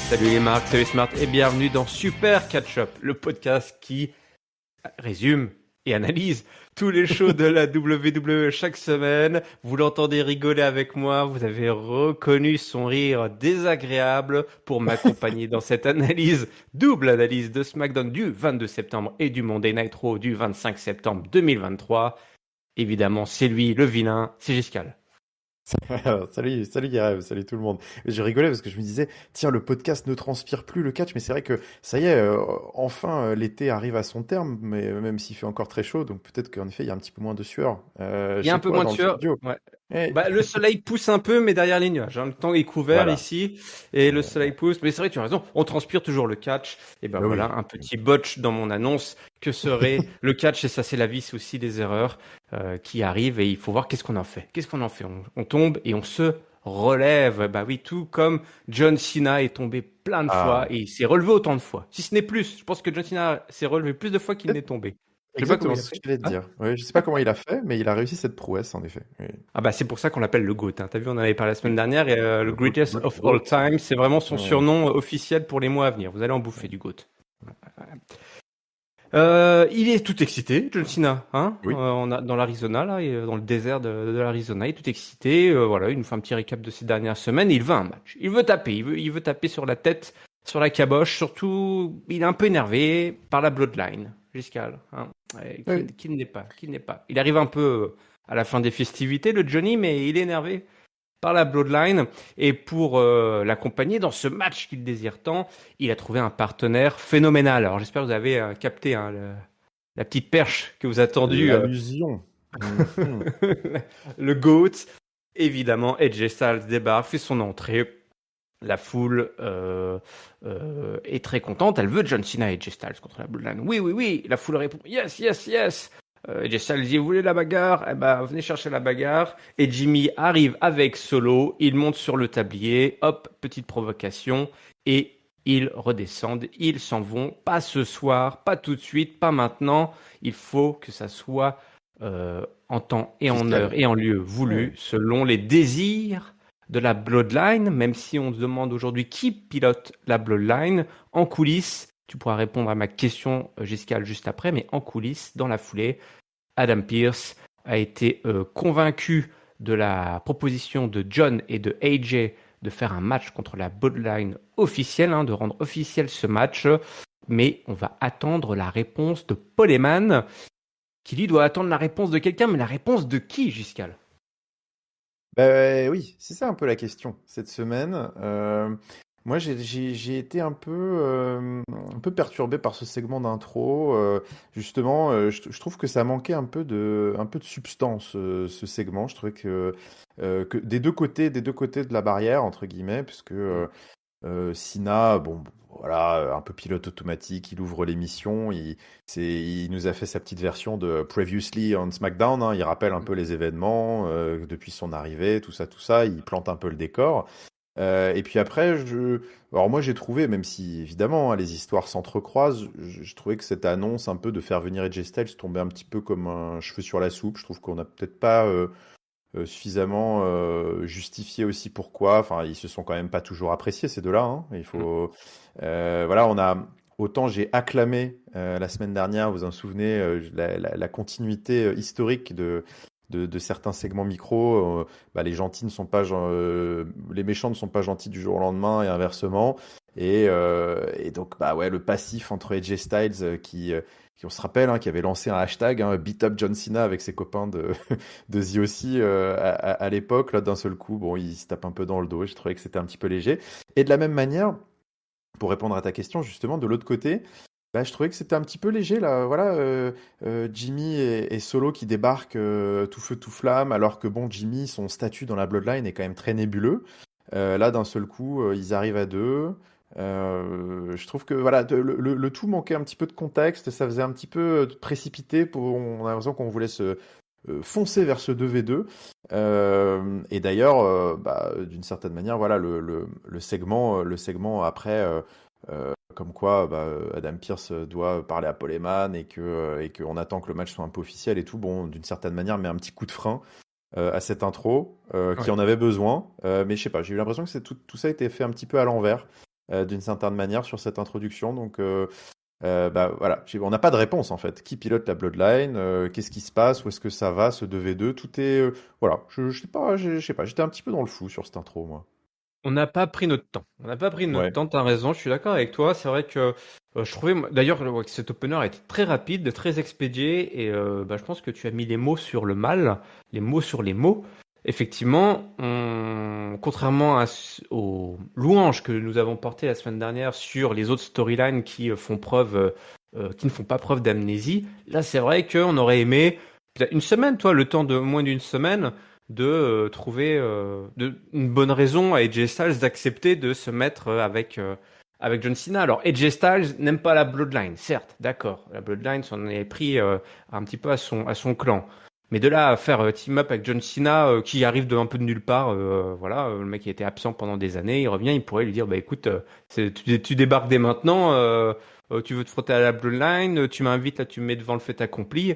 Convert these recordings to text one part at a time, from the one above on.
Salut les marques, salut Smart et bienvenue dans Super Catch-Up, le podcast qui résume et analyse tous les shows de la WWE chaque semaine. Vous l'entendez rigoler avec moi, vous avez reconnu son rire désagréable pour m'accompagner dans cette double analyse de SmackDown du 22 septembre et du Monday Night Raw du 25 septembre 2023. Évidemment, c'est lui, le vilain, c'est Giscal. Salut Guerrev, salut tout le monde. Je rigolais parce que je me disais, tiens, le podcast ne transpire plus le catch, mais c'est vrai que ça y est, enfin l'été arrive à son terme, mais même s'il fait encore très chaud, donc peut-être qu'en effet il y a un petit peu moins de sueur Il y a un chez peu toi moins de dans le sueur. studio. Ouais. Eh, Bah, le soleil pousse un peu, mais derrière les nuages, hein. Le temps est couvert voilà. ici, et le Euh, soleil pousse. Mais c'est vrai, tu as raison, on transpire toujours le catch. Et ben bah voilà, oui. un petit botch dans mon annonce. Que serait le catch? Et ça, c'est la vie, c'est aussi des erreurs qui arrivent, et il faut voir qu'est-ce qu'on en fait. Qu'est-ce qu'on en fait? On tombe et on se relève. Bah oui, tout comme John Cena est tombé plein de fois, Ah, et il s'est relevé autant de fois. Si ce n'est plus, je pense que John Cena s'est relevé plus de fois qu'il n'est tombé. Je sais pas comment exactement il a ce que fait. je voulais te Hein. dire. Ouais, je sais pas comment il a fait, mais il a réussi cette prouesse en effet. Oui. Ah bah c'est pour ça qu'on l'appelle le GOAT. Hein. T'as vu, on en avait parlé la semaine Oui. dernière et le Le goat, Greatest goat, of All goat. Time, c'est vraiment son Ouais. surnom officiel pour les mois à venir. Vous allez en bouffer du GOAT. Il est tout excité, John Cena, hein. Oui. On a dans l'Arizona là, dans le désert de l'Arizona, il est tout excité. Voilà, il nous fait un petit récap de ces dernières semaines. Il veut un match. Il veut taper. Il veut taper sur la tête, sur la caboche. Surtout, il est un peu énervé par la Bloodline, Giscal, hein, Oui. qui qui n'est pas. Il arrive un peu à la fin des festivités, le Johnny, mais il est énervé par la Bloodline. Et pour l'accompagner dans ce match qu'il désire tant, il a trouvé un partenaire phénoménal. Alors j'espère que vous avez capté hein, la petite perche que vous attendu. L'allusion. Mhm. Le GOAT, évidemment, AJ Styles débarque, fait son entrée. La foule est très contente. Elle veut John Cena et AJ Styles contre la Bloodline. Oui, oui, oui. La foule répond yes, yes, yes. AJ Styles dit, vous voulez la bagarre? Eh ben, venez chercher la bagarre. Et Jimmy arrive avec Solo. Il monte sur le tablier. Hop, petite provocation. Et ils redescendent. Ils s'en vont. Pas ce soir, pas tout de suite, pas maintenant. Il faut que ça soit en temps et en heure Officiel. et en lieu Ouais. voulu, selon les désirs de la Bloodline, même si on se demande aujourd'hui qui pilote la Bloodline, en coulisses, tu pourras répondre à ma question, Giscale, juste après, mais en coulisses, dans la foulée, Adam Pearce a été convaincu de la proposition de John et de AJ de faire un match contre la Bloodline officielle, hein, de rendre officiel ce match, mais on va attendre la réponse de Paul Heyman, qui lui doit attendre la réponse de quelqu'un, mais la réponse de qui, Giscale? Oui, c'est ça un peu la question cette semaine. Moi, j'ai été un peu perturbé par ce segment d'intro. Justement, je trouve que ça manquait un peu de substance, ce segment. Je trouvais que des deux côtés de la barrière, entre guillemets, puisque Sina, bon, voilà, un peu pilote automatique, il ouvre l'émission, il nous a fait sa petite version de Previously on SmackDown, hein, il rappelle un peu les événements depuis son arrivée, tout ça, il plante un peu le décor. Et puis après, alors moi j'ai trouvé, même si évidemment hein, les histoires s'entrecroisent, je trouvais que cette annonce un peu de faire venir AJ Styles tombait un petit peu comme un cheveu sur la soupe. Je trouve qu'on n'a peut-être pas suffisamment justifié aussi pourquoi. Enfin, ils se sont quand même pas toujours appréciés ces deux-là. Hein. Il faut, voilà, on a autant j'ai acclamé la semaine dernière, vous en souvenez, la continuité historique de certains segments micro. Bah, les gentils ne sont pas, les méchants ne sont pas gentils du jour au lendemain et inversement. Et donc, bah ouais, le passif entre AJ Styles qui on se rappelle, hein, qui avait lancé un hashtag, hein, Beat Up John Cena avec ses copains de The O.C. À l'époque, là, d'un seul coup, bon, il se tape un peu dans le dos. J'ai trouvé que c'était un petit peu léger. Et de la même manière, pour répondre à ta question, justement, de l'autre côté, bah, je trouvais que c'était un petit peu léger, là. Voilà, Jimmy et Solo qui débarquent tout feu, tout flamme, alors que, bon, Jimmy, son statut dans la Bloodline est quand même très nébuleux. Là, d'un seul coup, ils arrivent à deux. Je trouve que voilà, le tout manquait un petit peu de contexte, ça faisait un petit peu précipité. On a l'impression qu'on voulait se foncer vers ce 2v2. Et d'ailleurs, bah, d'une certaine manière, voilà, le segment après, comme quoi bah, Adam Pearce doit parler à Paul Heyman et qu'on attend que le match soit un peu officiel et tout, bon, d'une certaine manière, met un petit coup de frein à cette intro qui Ouais. en avait besoin. Mais je sais pas, j'ai eu l'impression que tout ça a été fait un petit peu à l'envers. d'une certaine manière sur cette introduction. Donc, bah voilà, on n'a pas de réponse en fait. Qui pilote la Bloodline? Qu'est-ce qui se passe? Où est-ce que ça va, ce 2v2? Tout est. Voilà, je sais pas, je sais pas, j'étais un petit peu dans le flou sur cette intro, moi. On n'a pas pris notre temps. On n'a pas pris notre Ouais. temps, t'as raison, je suis d'accord avec toi. C'est vrai que je trouvais, d'ailleurs, que cet opener était très rapide, très expédié, et bah, je pense que tu as mis les mots sur le mal, les mots sur les mots. Effectivement, contrairement aux louanges que nous avons portées la semaine dernière sur les autres storylines qui font preuve, qui ne font pas preuve d'amnésie, là c'est vrai qu'on aurait aimé peut-être une semaine, toi, le temps de moins d'une semaine de trouver une bonne raison à AJ Styles d'accepter de se mettre avec John Cena. Alors AJ Styles n'aime pas la Bloodline, certes, d'accord. La Bloodline s'en est pris un petit peu à son clan. Mais de là à faire team up avec John Cena qui arrive de un peu de nulle part, voilà, le mec qui était absent pendant des années, il revient, il pourrait lui dire bah écoute, tu débarques dès maintenant, tu veux te frotter à la Bloodline, tu m'invites là, tu me mets devant le fait accompli.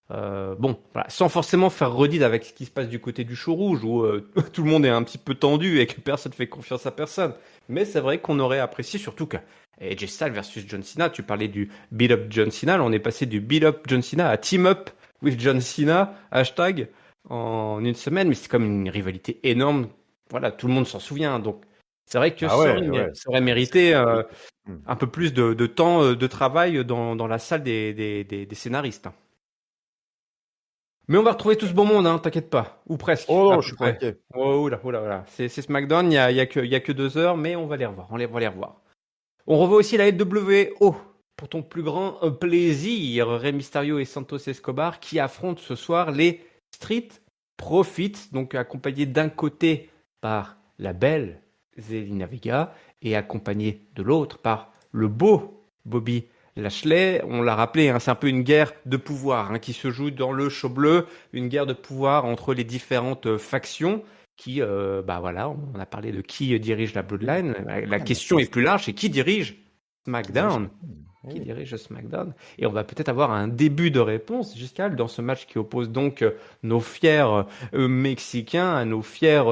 Bon, voilà, sans forcément faire redite avec ce qui se passe du côté du show rouge où tout le monde est un petit peu tendu et que personne fait confiance à personne. Mais c'est vrai qu'on aurait apprécié surtout que AJ Styles versus John Cena, tu parlais du beat up John Cena, là on est passé du beat up John Cena à team up with John Cena, hashtag, en une semaine, mais c'est comme une rivalité énorme. Voilà, tout le monde s'en souvient. Donc c'est vrai que Ah ouais, ouais. ça aurait C'est mérité historique. Hmm. un peu plus de temps de travail dans la salle des scénaristes. Mais on va retrouver tout ce bon monde, hein, t'inquiète pas. Ou presque, Oh à non, je peu suis pas près. inquiet. Oh, oula, oula, oula. C'est SmackDown, il y a que 2 heures, mais on va les revoir. On va les revoir. On revoit aussi la LWO. Pour ton plus grand plaisir, Rey Mysterio et Santos Escobar qui affrontent ce soir les Street Profits, donc accompagnés d'un côté par la belle Zelina Vega et accompagnés de l'autre par le beau Bobby Lashley. On l'a rappelé, hein, c'est un peu une guerre de pouvoir qui se joue dans le show bleu, une guerre de pouvoir entre les différentes factions qui, bah voilà, on a parlé de qui dirige la Bloodline. La Ah, mais question est plus large, c'est qui dirige SmackDown SmackDown? Eh qui oui. dirige SmackDown. Et on va peut-être avoir un début de réponse, Giscal, dans ce match qui oppose donc nos fiers Mexicains à nos fiers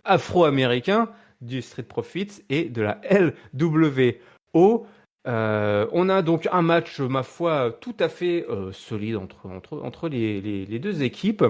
Afro-Américains du Street Profits et de la LWO. On a donc un match, ma foi, tout à fait solide entre les deux équipes.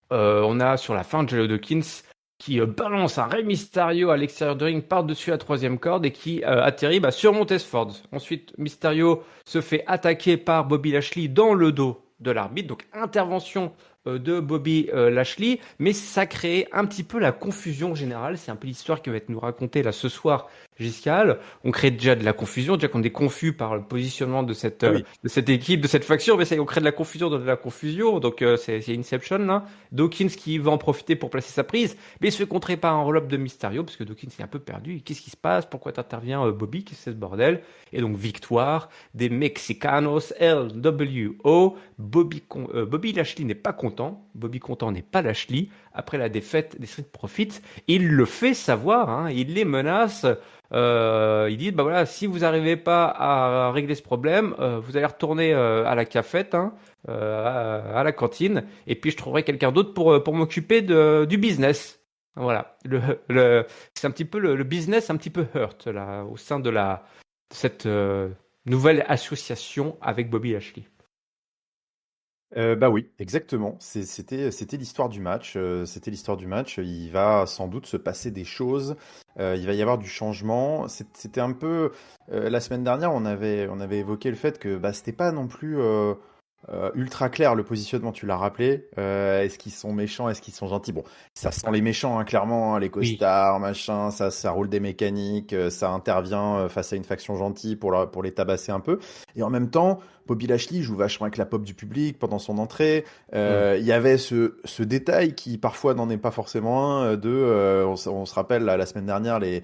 On a sur la fin Jello Dawkins qui balance un Rey Mysterio à l'extérieur du ring par-dessus la troisième corde et qui atterrit sur Montesford. Ensuite, Mysterio se fait attaquer par Bobby Lashley dans le dos de l'arbitre. Donc intervention de Bobby Lashley, mais ça crée un petit peu la confusion générale. C'est un peu l'histoire qui va être nous racontée là ce soir, Giscal. On crée déjà de la confusion, déjà qu'on est confus par le positionnement de Ah oui. de cette équipe, de cette faction, mais ça, on crée de la confusion dans de la confusion. Donc c'est Inception là. Dawkins qui va en profiter pour placer sa prise, mais il se fait contrer par un roll-up de Mysterio, parce que Dawkins est un peu perdu. Qu'est-ce qui se passe? Pourquoi t'interviens, Bobby? Qu'est-ce que c'est ce bordel? Et donc, victoire des Mexicanos LWO. Bobby Lashley n'est pas content. Bobby content n'est pas Lashley. Après la défaite des Street Profits, il le fait savoir, hein, il les menace. Il dit, bah voilà, si vous n'arrivez pas à régler ce problème, vous allez retourner à la cafette, hein, à la cantine, et puis je trouverai quelqu'un d'autre pour m'occuper du business. Voilà, c'est un petit peu le business un petit peu hurt là au sein de cette nouvelle association avec Bobby Lashley. Bah oui, exactement. C'était l'histoire du match. C'était l'histoire du match. Il va sans doute se passer des choses. Il va y avoir du changement. C'était un peu la semaine dernière, on avait évoqué le fait que bah c'était pas non plus ultra clair le positionnement. Tu l'as rappelé. Est-ce qu'ils sont méchants? Est-ce qu'ils sont gentils? Bon, ça sent les méchants, hein, clairement, hein, les Oui. costards, machin. Ça roule des mécaniques. Ça intervient face à une faction gentille pour les tabasser un peu. Et en même temps, Bobby Lashley joue vachement avec la pop du public pendant son entrée. Mm. Il y avait ce détail qui parfois n'en est pas forcément un. On se rappelle la semaine dernière les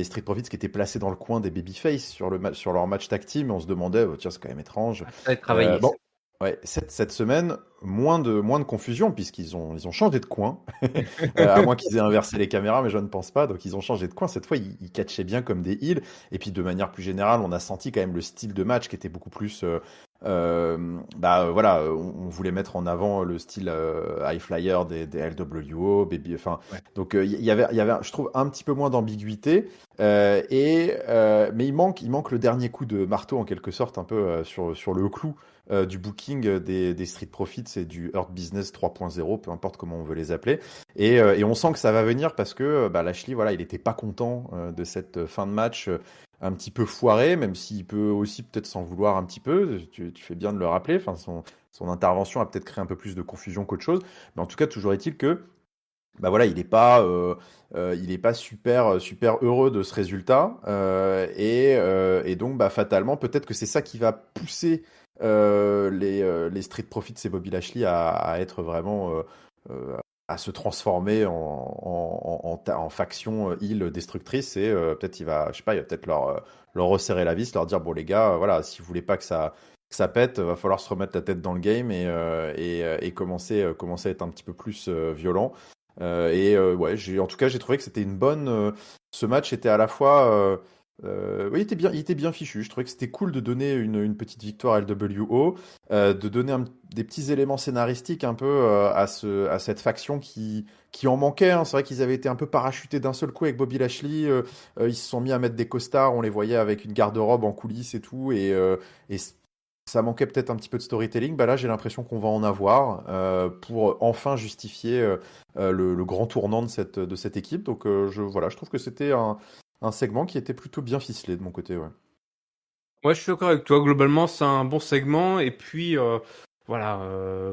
Street Profits qui étaient placés dans le coin des babyface sur leur match tag team. On se demandait, oh, tiens, c'est quand même étrange. Ça va être travaillé, ça. Bon, ouais, cette semaine, moins de confusion ils ont changé de coin. À moins qu'ils aient inversé les caméras, mais je ne pense pas. Donc ils ont changé de coin. Cette fois, ils catchaient bien comme des heels. Et puis de manière plus générale, on a senti quand même le style de match qui était beaucoup plus voilà, on voulait mettre en avant le style high flyer des LWO, baby, enfin, Ouais. donc il y avait, je trouve, un petit peu moins d'ambiguïté, mais il manque le dernier coup de marteau en quelque sorte, un peu sur le clou du booking des Street Profits et du Hurt Business 3.0, peu importe comment on veut les appeler, et on sent que ça va venir parce que Lashley, voilà, il n'était pas content de cette fin de match. Un petit peu foiré, même s'il peut aussi peut-être s'en vouloir un petit peu. Tu fais bien de le rappeler. Enfin, son intervention a peut-être créé un peu plus de confusion qu'autre chose. Mais en tout cas, toujours est-il que voilà, il est pas super super heureux de ce résultat, et donc fatalement peut-être que c'est ça qui va pousser les Street Profits et Bobby Lashley à être vraiment à se transformer en faction heel destructrice, et peut-être je sais pas, il va peut-être leur resserrer la vis, leur dire bon les gars, voilà, si vous voulez pas que ça pète, va falloir se remettre la tête dans le game, et commencer à être un petit peu plus violent. Ouais, en tout cas, j'ai trouvé que c'était une bonne. Ce match était à la fois. Oui, il était bien fichu. Je trouvais que c'était cool de donner une petite victoire à LWO, de donner des petits éléments scénaristiques un peu à cette faction qui en manquait, hein. C'est vrai qu'ils avaient été un peu parachutés d'un seul coup avec Bobby Lashley. Ils se sont mis à mettre des costards, on les voyait avec une garde-robe en coulisses et tout. Et ça manquait peut-être un petit peu de storytelling. Là, j'ai l'impression qu'on va en avoir pour enfin justifier le grand tournant de cette équipe. Donc, voilà, je trouve que c'était un segment qui était plutôt bien ficelé de mon côté. Ouais. Ouais, je suis d'accord avec toi. Globalement, c'est un bon segment. Et puis, voilà,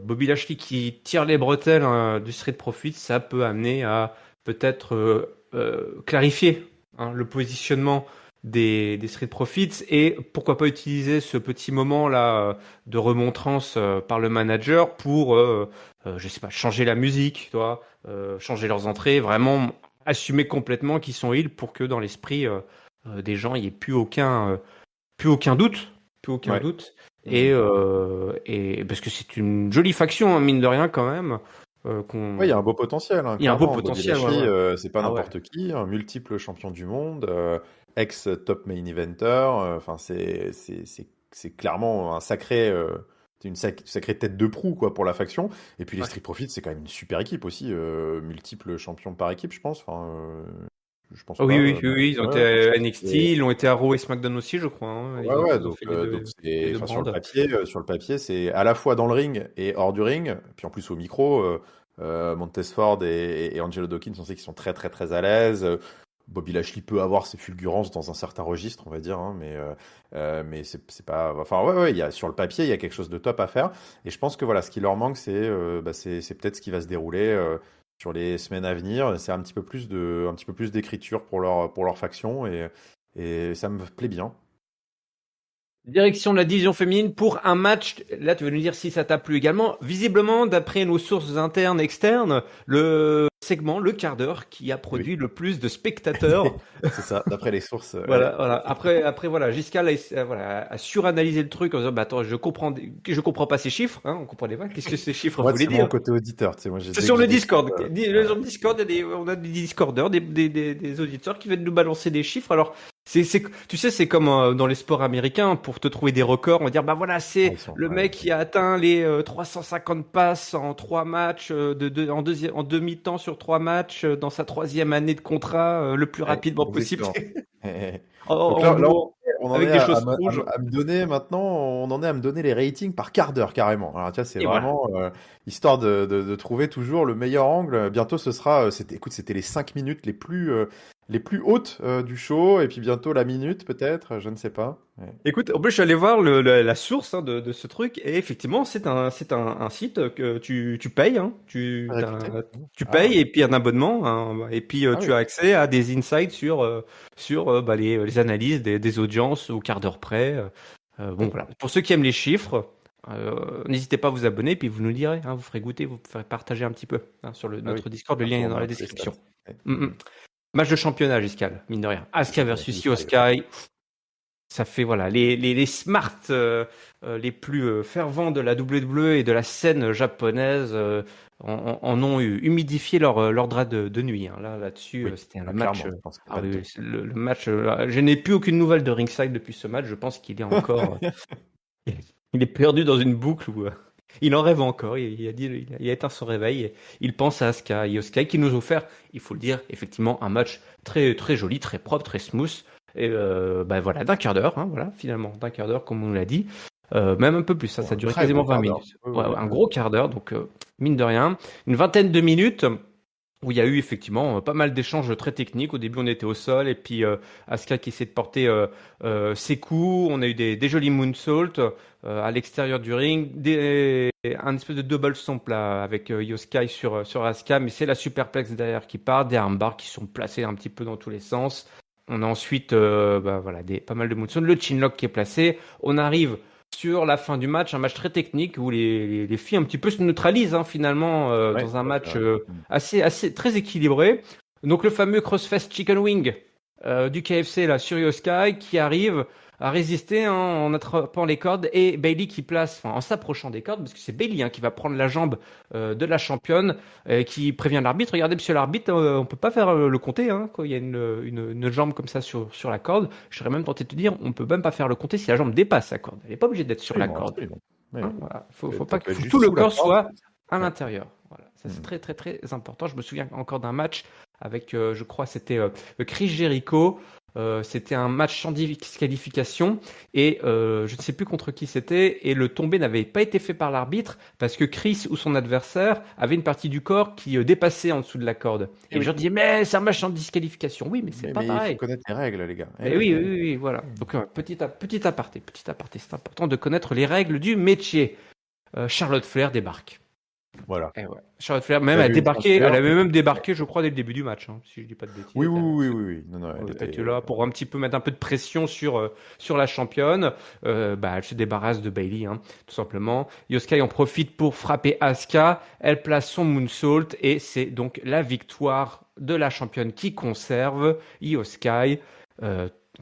Bobby Lashley qui tire les bretelles du Street Profits, ça peut amener à peut-être clarifier le positionnement des Street Profits, et pourquoi pas utiliser ce petit moment-là de remontrance par le manager pour, je sais pas, changer la musique, toi, changer leurs entrées, vraiment assumer complètement qu'ils sont heal pour que dans l'esprit des gens, il n'y ait plus aucun doute, plus aucun Ouais. doute. Mhm. Et parce que c'est une jolie faction, hein, mine de rien, quand même. Ouais, il y a un beau potentiel, hein, Il y a un beau clairement. Bobby potentiel, ouais, Lashley, ouais. c'est pas Ah ouais. n'importe qui, un multiple champion du monde, ex-top main eventer. Enfin, c'est clairement c'est une sacrée tête de proue quoi pour la faction. Et puis les Ouais. Street Profits, c'est quand même une super équipe aussi, multiple champion par équipe, je pense. Enfin, je pense Ah pas. oui, oui, oui, oui, ils ont été Ouais, non, à NXT, c'est- ils ont été à Raw et SmackDown aussi, je crois, hein. Ouais, ouais, Ils ont donc, fait donc les c'est, deux enfin, brands. sur le papier, c'est à la fois dans le ring et hors du ring, puis en plus au micro, Montez Ford et Angelo Dawkins, on sait qu'ils sont très très très à l'aise. Bobby Lashley peut avoir ses fulgurances dans un certain registre, on va dire, hein, mais c'est pas, enfin ouais, ouais, sur le papier, il y a quelque chose de top à faire, et je pense que voilà, ce qui leur manque, c'est peut-être ce qui va se dérouler sur les semaines à venir. C'est un petit peu plus d'écriture pour leur faction, et ça me plaît bien. Direction de la division féminine pour un match. Là, tu veux nous dire si ça t'a plu également. Visiblement, d'après nos sources internes, externes, le segment, le quart d'heure qui a Oui. produit le plus de spectateurs. C'est ça, d'après les sources. Ouais. Voilà, voilà. Après, voilà, Giscard voilà, a suranalysé le truc en disant, bah attends, je comprends pas ces chiffres, hein, on comprenait pas. Qu'est-ce que ces chiffres Moi, voulaient c'est mon dire? côté auditeur. Tu sais, moi, C'est dès sur que j'ai le des chiffres, Discord. Sur ouais. le Discord, on a des Discorders, des auditeurs qui viennent nous balancer des chiffres. Alors, tu sais, c'est comme dans les sports américains, pour te trouver des records, on va dire, bah voilà, Ah, c'est ils sont, le ouais. mec qui a atteint les 350 passes en 3 matchs, en demi-temps sur 3 matchs, dans sa troisième année de contrat, le plus Ouais, rapidement possible. exactement. en, Donc en là, jouant on en avec est des à, à choses me à rouges. me à me donner maintenant, on en est à me donner les ratings par quart d'heure carrément. Alors, tu vois, c'est Et voilà. vraiment histoire de trouver toujours le meilleur angle. Bientôt, ce sera, écoute, c'était les 5 minutes les plus hautes du show, et puis bientôt la minute peut-être, je ne sais pas. Ouais. Écoute, en plus, je suis allé voir la source de ce truc, et effectivement, c'est un site que tu payes, hein, Réputé. tu Ah, payes, et puis un abonnement, hein, et puis ah tu oui. as accès à des insights sur bah, les analyses des audiences au quart d'heure près. Bon, voilà. D'accord. Pour ceux qui aiment les chiffres, n'hésitez pas à vous abonner, puis vous nous direz, hein, vous ferez goûter, vous ferez partager un petit peu sur Ah oui. notre Discord, le Bientôt, lien est on dans a la tous les stats. description. Ouais. Mm, mm. Match de championnat, Giscal, mine de rien. Le Asuka championnat versus Io Sky. Sky. Ça fait voilà les smart les plus fervents de la WWE et de la scène japonaise en ont humidifié leur drap de nuit, hein. Là-dessus, Oui, c'était le ah, match. clairement, je pense qu'il n'y a Ah pas de oui, oui, doute. c'est le match. Je n'ai plus aucune nouvelle de Ringside depuis ce match. Je pense qu'il est encore Il est perdu dans une boucle où il en rêve encore. Il a éteint son réveil. Et il pense à Asuka. Io Sky qui nous a offert, il faut le dire, effectivement, un match très, très joli, très propre, très smooth. Et bah voilà, d'un quart d'heure, hein, voilà, finalement, d'un quart d'heure, comme on l'a dit. Même un peu plus, ça Bon, a un duré très quasiment gros 20 quart d'heure. minutes. Oui, Ouais, oui, ouais, un oui. gros quart d'heure, donc mine de rien. Une vingtaine de minutes où il y a eu effectivement pas mal d'échanges très techniques. Au début, on était au sol et puis Asuka qui essayait de porter ses coups. On a eu des jolis moonsaults à l'extérieur du ring, un espèce de double stomp là avec Io Sky sur Asuka, mais c'est la superplex derrière qui part, des armbars qui sont placés un petit peu dans tous les sens. On a ensuite bah, voilà, pas mal de moonsaults, le chinlock qui est placé. On arrive sur la fin du match, un match très technique où les filles un petit peu se neutralisent hein, finalement Ouais, dans un tout à fait, match ouais. Mm. assez très équilibré. Donc le fameux Crossfest Chicken Wing du KFC là sur Io Sky qui arrive à résister hein, en attrapant les cordes et Bailey qui place, enfin en s'approchant des cordes parce que c'est Bailey hein, qui va prendre la jambe de la championne qui prévient l'arbitre. Regardez monsieur l'arbitre, on peut pas faire le compter hein, quand il y a une jambe comme ça sur la corde. Je serais même tenté de te dire, on peut même pas faire le compter si la jambe dépasse la corde. Elle est pas obligée d'être sur la Absolument, corde. absolument. Oui, Hein, voilà. oui. Faut Ça pas peut être faut que juste tout le sous la corps corde. soit à Ouais. l'intérieur. Voilà, ça c'est Mm. très très très important. Je me souviens encore d'un match avec, je crois, c'était Chris Jericho. C'était un match sans disqualification et je ne sais plus contre qui c'était et le tombé n'avait pas été fait par l'arbitre parce que Chris ou son adversaire avait une partie du corps qui dépassait en dessous de la corde. Et Eh les gens oui, disaient mais c'est un match sans disqualification. Oui, mais c'est pas mais il faut pareil. connaître les règles, les gars. Eh Et oui, oui, eh oui, oui. oui, oui, voilà. Donc petit aparté, c'est important de connaître les règles du métier. Charlotte Flair débarque. Voilà. Eh ouais. Charlotte Flair, même, Belle une elle ceinture. avait même débarqué, je crois, dès le début du match, hein, si je dis pas de bêtises. Oui, oui, oui, oui, oui. Non, non, elle Elle était était. là pour un petit peu mettre un peu de pression sur la championne. Bah, elle se débarrasse de Bailey, hein, tout simplement. Io Sky en profite pour frapper Asuka. Elle place son moonsault et c'est donc la victoire de la championne qui conserve Io Sky.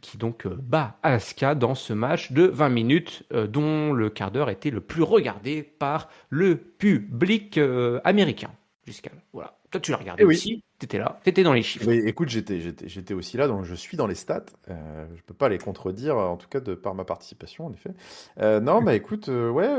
Qui donc bat Asuka dans ce match de 20 minutes dont le quart d'heure était le plus regardé par le public américain jusqu'à là. Voilà. Toi tu l'as regardé Eh oui. aussi, t'étais là, t'étais dans les chiffres. Mais écoute, j'étais aussi là, donc je suis dans les stats. Je peux pas les contredire, en tout cas de par ma participation, en effet. Non, bah écoute, ouais,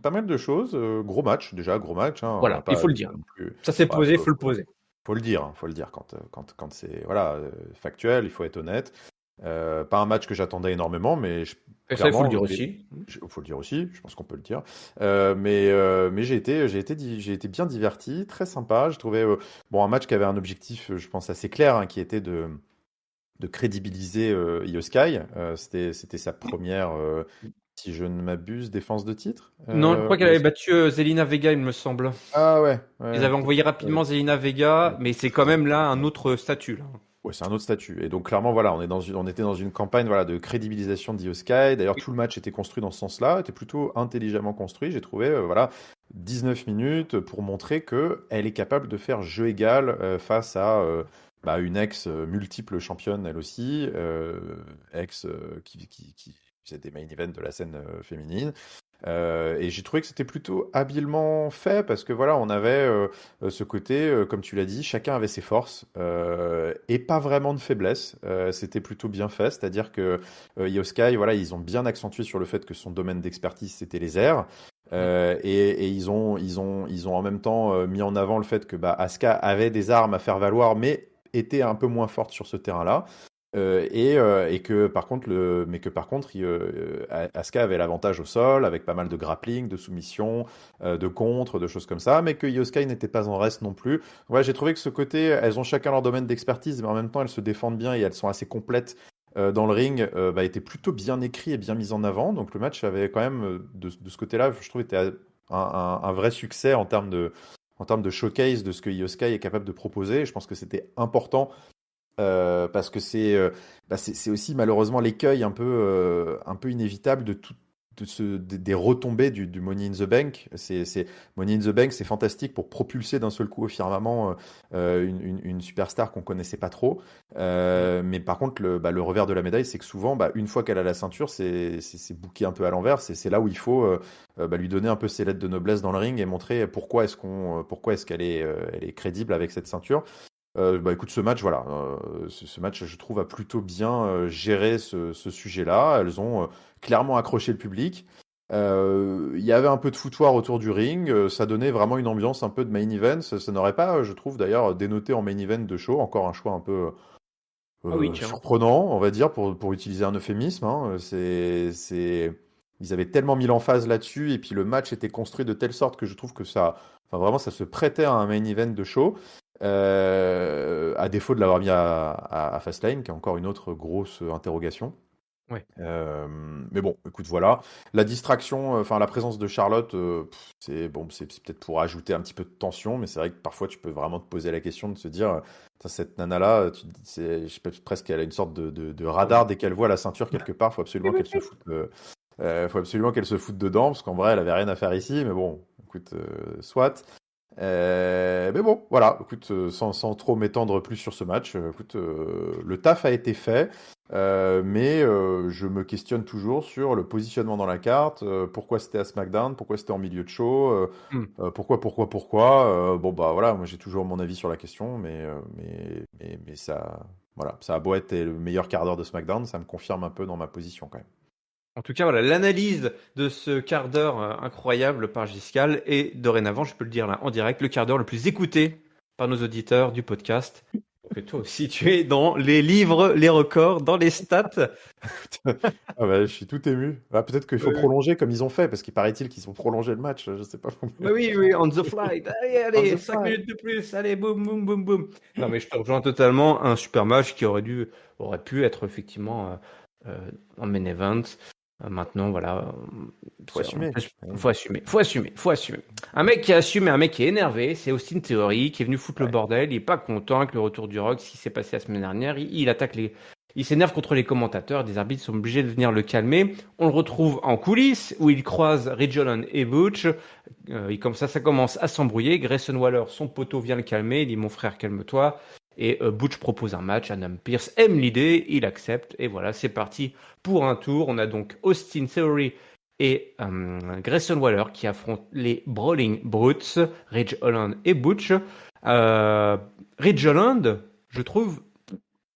pas mal de choses. Gros match, déjà, gros match. Hein, on va Voilà, il pas faut le dire. non plus. Ça s'est Bah, posé, il faut le poser. faut le dire, hein, faut le dire quand c'est voilà factuel, il faut être honnête. Pas un match que j'attendais énormément, mais Et ça, il faut le clairement, dire aussi. faut le dire aussi, je pense qu'on peut le dire. Mais j'ai été bien diverti, très sympa. Je trouvais bon un match qui avait un objectif, je pense assez clair, hein, qui était de crédibiliser Io Sky. C'était sa première, si je ne m'abuse, défense de titre. Non, je crois qu'elle avait battu Zelina Vega, il me semble. Ah ouais, Ils ouais, avaient envoyé rapidement Zelina Vega, mais c'est quand même là un autre statut. Là. ouais, c'est un autre statut. Et donc clairement, voilà, on était dans une campagne voilà, de crédibilisation d'Io Sky. D'ailleurs, tout le match était construit dans ce sens-là, était plutôt intelligemment construit, j'ai trouvé. Voilà, 19 minutes pour montrer que elle est capable de faire jeu égal face à bah, une ex multiple championne, elle aussi, ex qui faisait des main events de la scène féminine. Et j'ai trouvé que c'était plutôt habilement fait parce que voilà, on avait ce côté, comme tu l'as dit, chacun avait ses forces et pas vraiment de faiblesse. C'était plutôt bien fait, c'est-à-dire que Io Sky, voilà, ils ont bien accentué sur le fait que son domaine d'expertise c'était les airs. Et ils ont en même temps mis en avant le fait que bah, Asuka avait des armes à faire valoir, mais était un peu moins forte sur ce terrain-là. Et que par contre, Asuka avait l'avantage au sol avec pas mal de grappling, de soumission, de contre, de choses comme ça, mais que Io Sky n'était pas en reste non plus. Ouais, j'ai trouvé que ce côté, elles ont chacun leur domaine d'expertise, mais en même temps, elles se défendent bien et elles sont assez complètes dans le ring, bah, était plutôt bien écrit et bien mis en avant. Donc le match avait quand même, de ce côté-là, je trouve, était un vrai succès en termes de showcase de ce que Io Sky est capable de proposer. Je pense que c'était important parce que c'est aussi malheureusement l'écueil un peu inévitable de tout des retombées du Money in the Bank. Money in the Bank, c'est fantastique pour propulser d'un seul coup au firmament une superstar qu'on connaissait pas trop. Mais par contre, le revers de la médaille, c'est que souvent, bah, une fois qu'elle a la ceinture, c'est booké un peu à l'envers. C'est là où il faut bah, lui donner un peu ses lettres de noblesse dans le ring et montrer pourquoi est-ce qu'elle est, elle est crédible avec cette ceinture. Bah écoute, ce match, voilà, ce match, je trouve, a plutôt bien géré ce sujet-là. Elles ont clairement accroché le public. Il y avait un peu de foutoir autour du ring, ça donnait vraiment une ambiance un peu de main event. Ça n'aurait pas, je trouve d'ailleurs, dénoté en main event de show. Encore un choix un peu Ah oui, tiens. surprenant, on va dire, pour utiliser un euphémisme. Hein. Ils avaient tellement mis l'emphase là-dessus, et puis le match était construit de telle sorte que je trouve que enfin vraiment, ça se prêtait à un main event de show. À défaut de l'avoir mis à Fastlane, qui est encore une autre grosse interrogation. Ouais. Mais bon, écoute, voilà. La distraction, enfin la présence de Charlotte, c'est bon, c'est peut-être pour ajouter un petit peu de tension, mais c'est vrai que parfois tu peux vraiment te poser la question de se dire, putain, cette nana-là, je sais pas, presque qu'elle a une sorte de radar dès qu'elle voit la ceinture quelque part, faut absolument qu'elle se foute dedans, parce qu'en vrai, elle avait rien à faire ici, mais bon, écoute, soit. Mais bon, voilà, écoute, sans trop m'étendre plus sur ce match, écoute, le taf a été fait, mais je me questionne toujours sur le positionnement dans la carte, pourquoi c'était à SmackDown, pourquoi c'était en milieu de show, Hmm. pourquoi. Bon bah voilà, moi j'ai toujours mon avis sur la question, mais ça, voilà, ça a beau être le meilleur quart d'heure de SmackDown, ça me confirme un peu dans ma position quand même. En tout cas, voilà, l'analyse de ce quart d'heure incroyable par Giscal est dorénavant, je peux le dire là en direct, le quart d'heure le plus écouté par nos auditeurs du podcast. Donc toi aussi, tu es dans les livres, les records, dans les stats. Ah bah, je suis tout ému. Ah, peut-être qu'il faut prolonger comme ils ont fait, parce qu'il paraît-il qu'ils ont prolongé le match, je sais pas. Bah oui, oui, on the fly. Allez, On the allez, 5 fly. minutes de plus. Allez, boum, boum, boum, boum. Non, mais je te rejoins totalement. Un super match qui aurait pu être effectivement en main event. Maintenant, voilà. Faut assumer. Faut assumer, faut assumer, faut assumer. Un mec qui assume et un mec qui est énervé, c'est Austin Theory, qui est venu foutre le Ouais. bordel. Il est pas content avec le retour du Rock, ce qui s'est passé la semaine dernière. Il attaque il s'énerve contre les commentateurs. Des arbitres sont obligés de venir le calmer. On le retrouve en coulisses où il croise Ridge Holland et Butch. Comme ça commence à s'embrouiller. Grayson Waller, son poteau, vient le calmer. Il dit mon frère, calme-toi. Et Butch propose un match. Adam Pearce aime l'idée, il accepte. Et voilà, c'est parti pour un tour. On a donc Austin Theory et Grayson Waller qui affrontent les Brawling Brutes, Ridge Holland et Butch. Ridge Holland, je trouve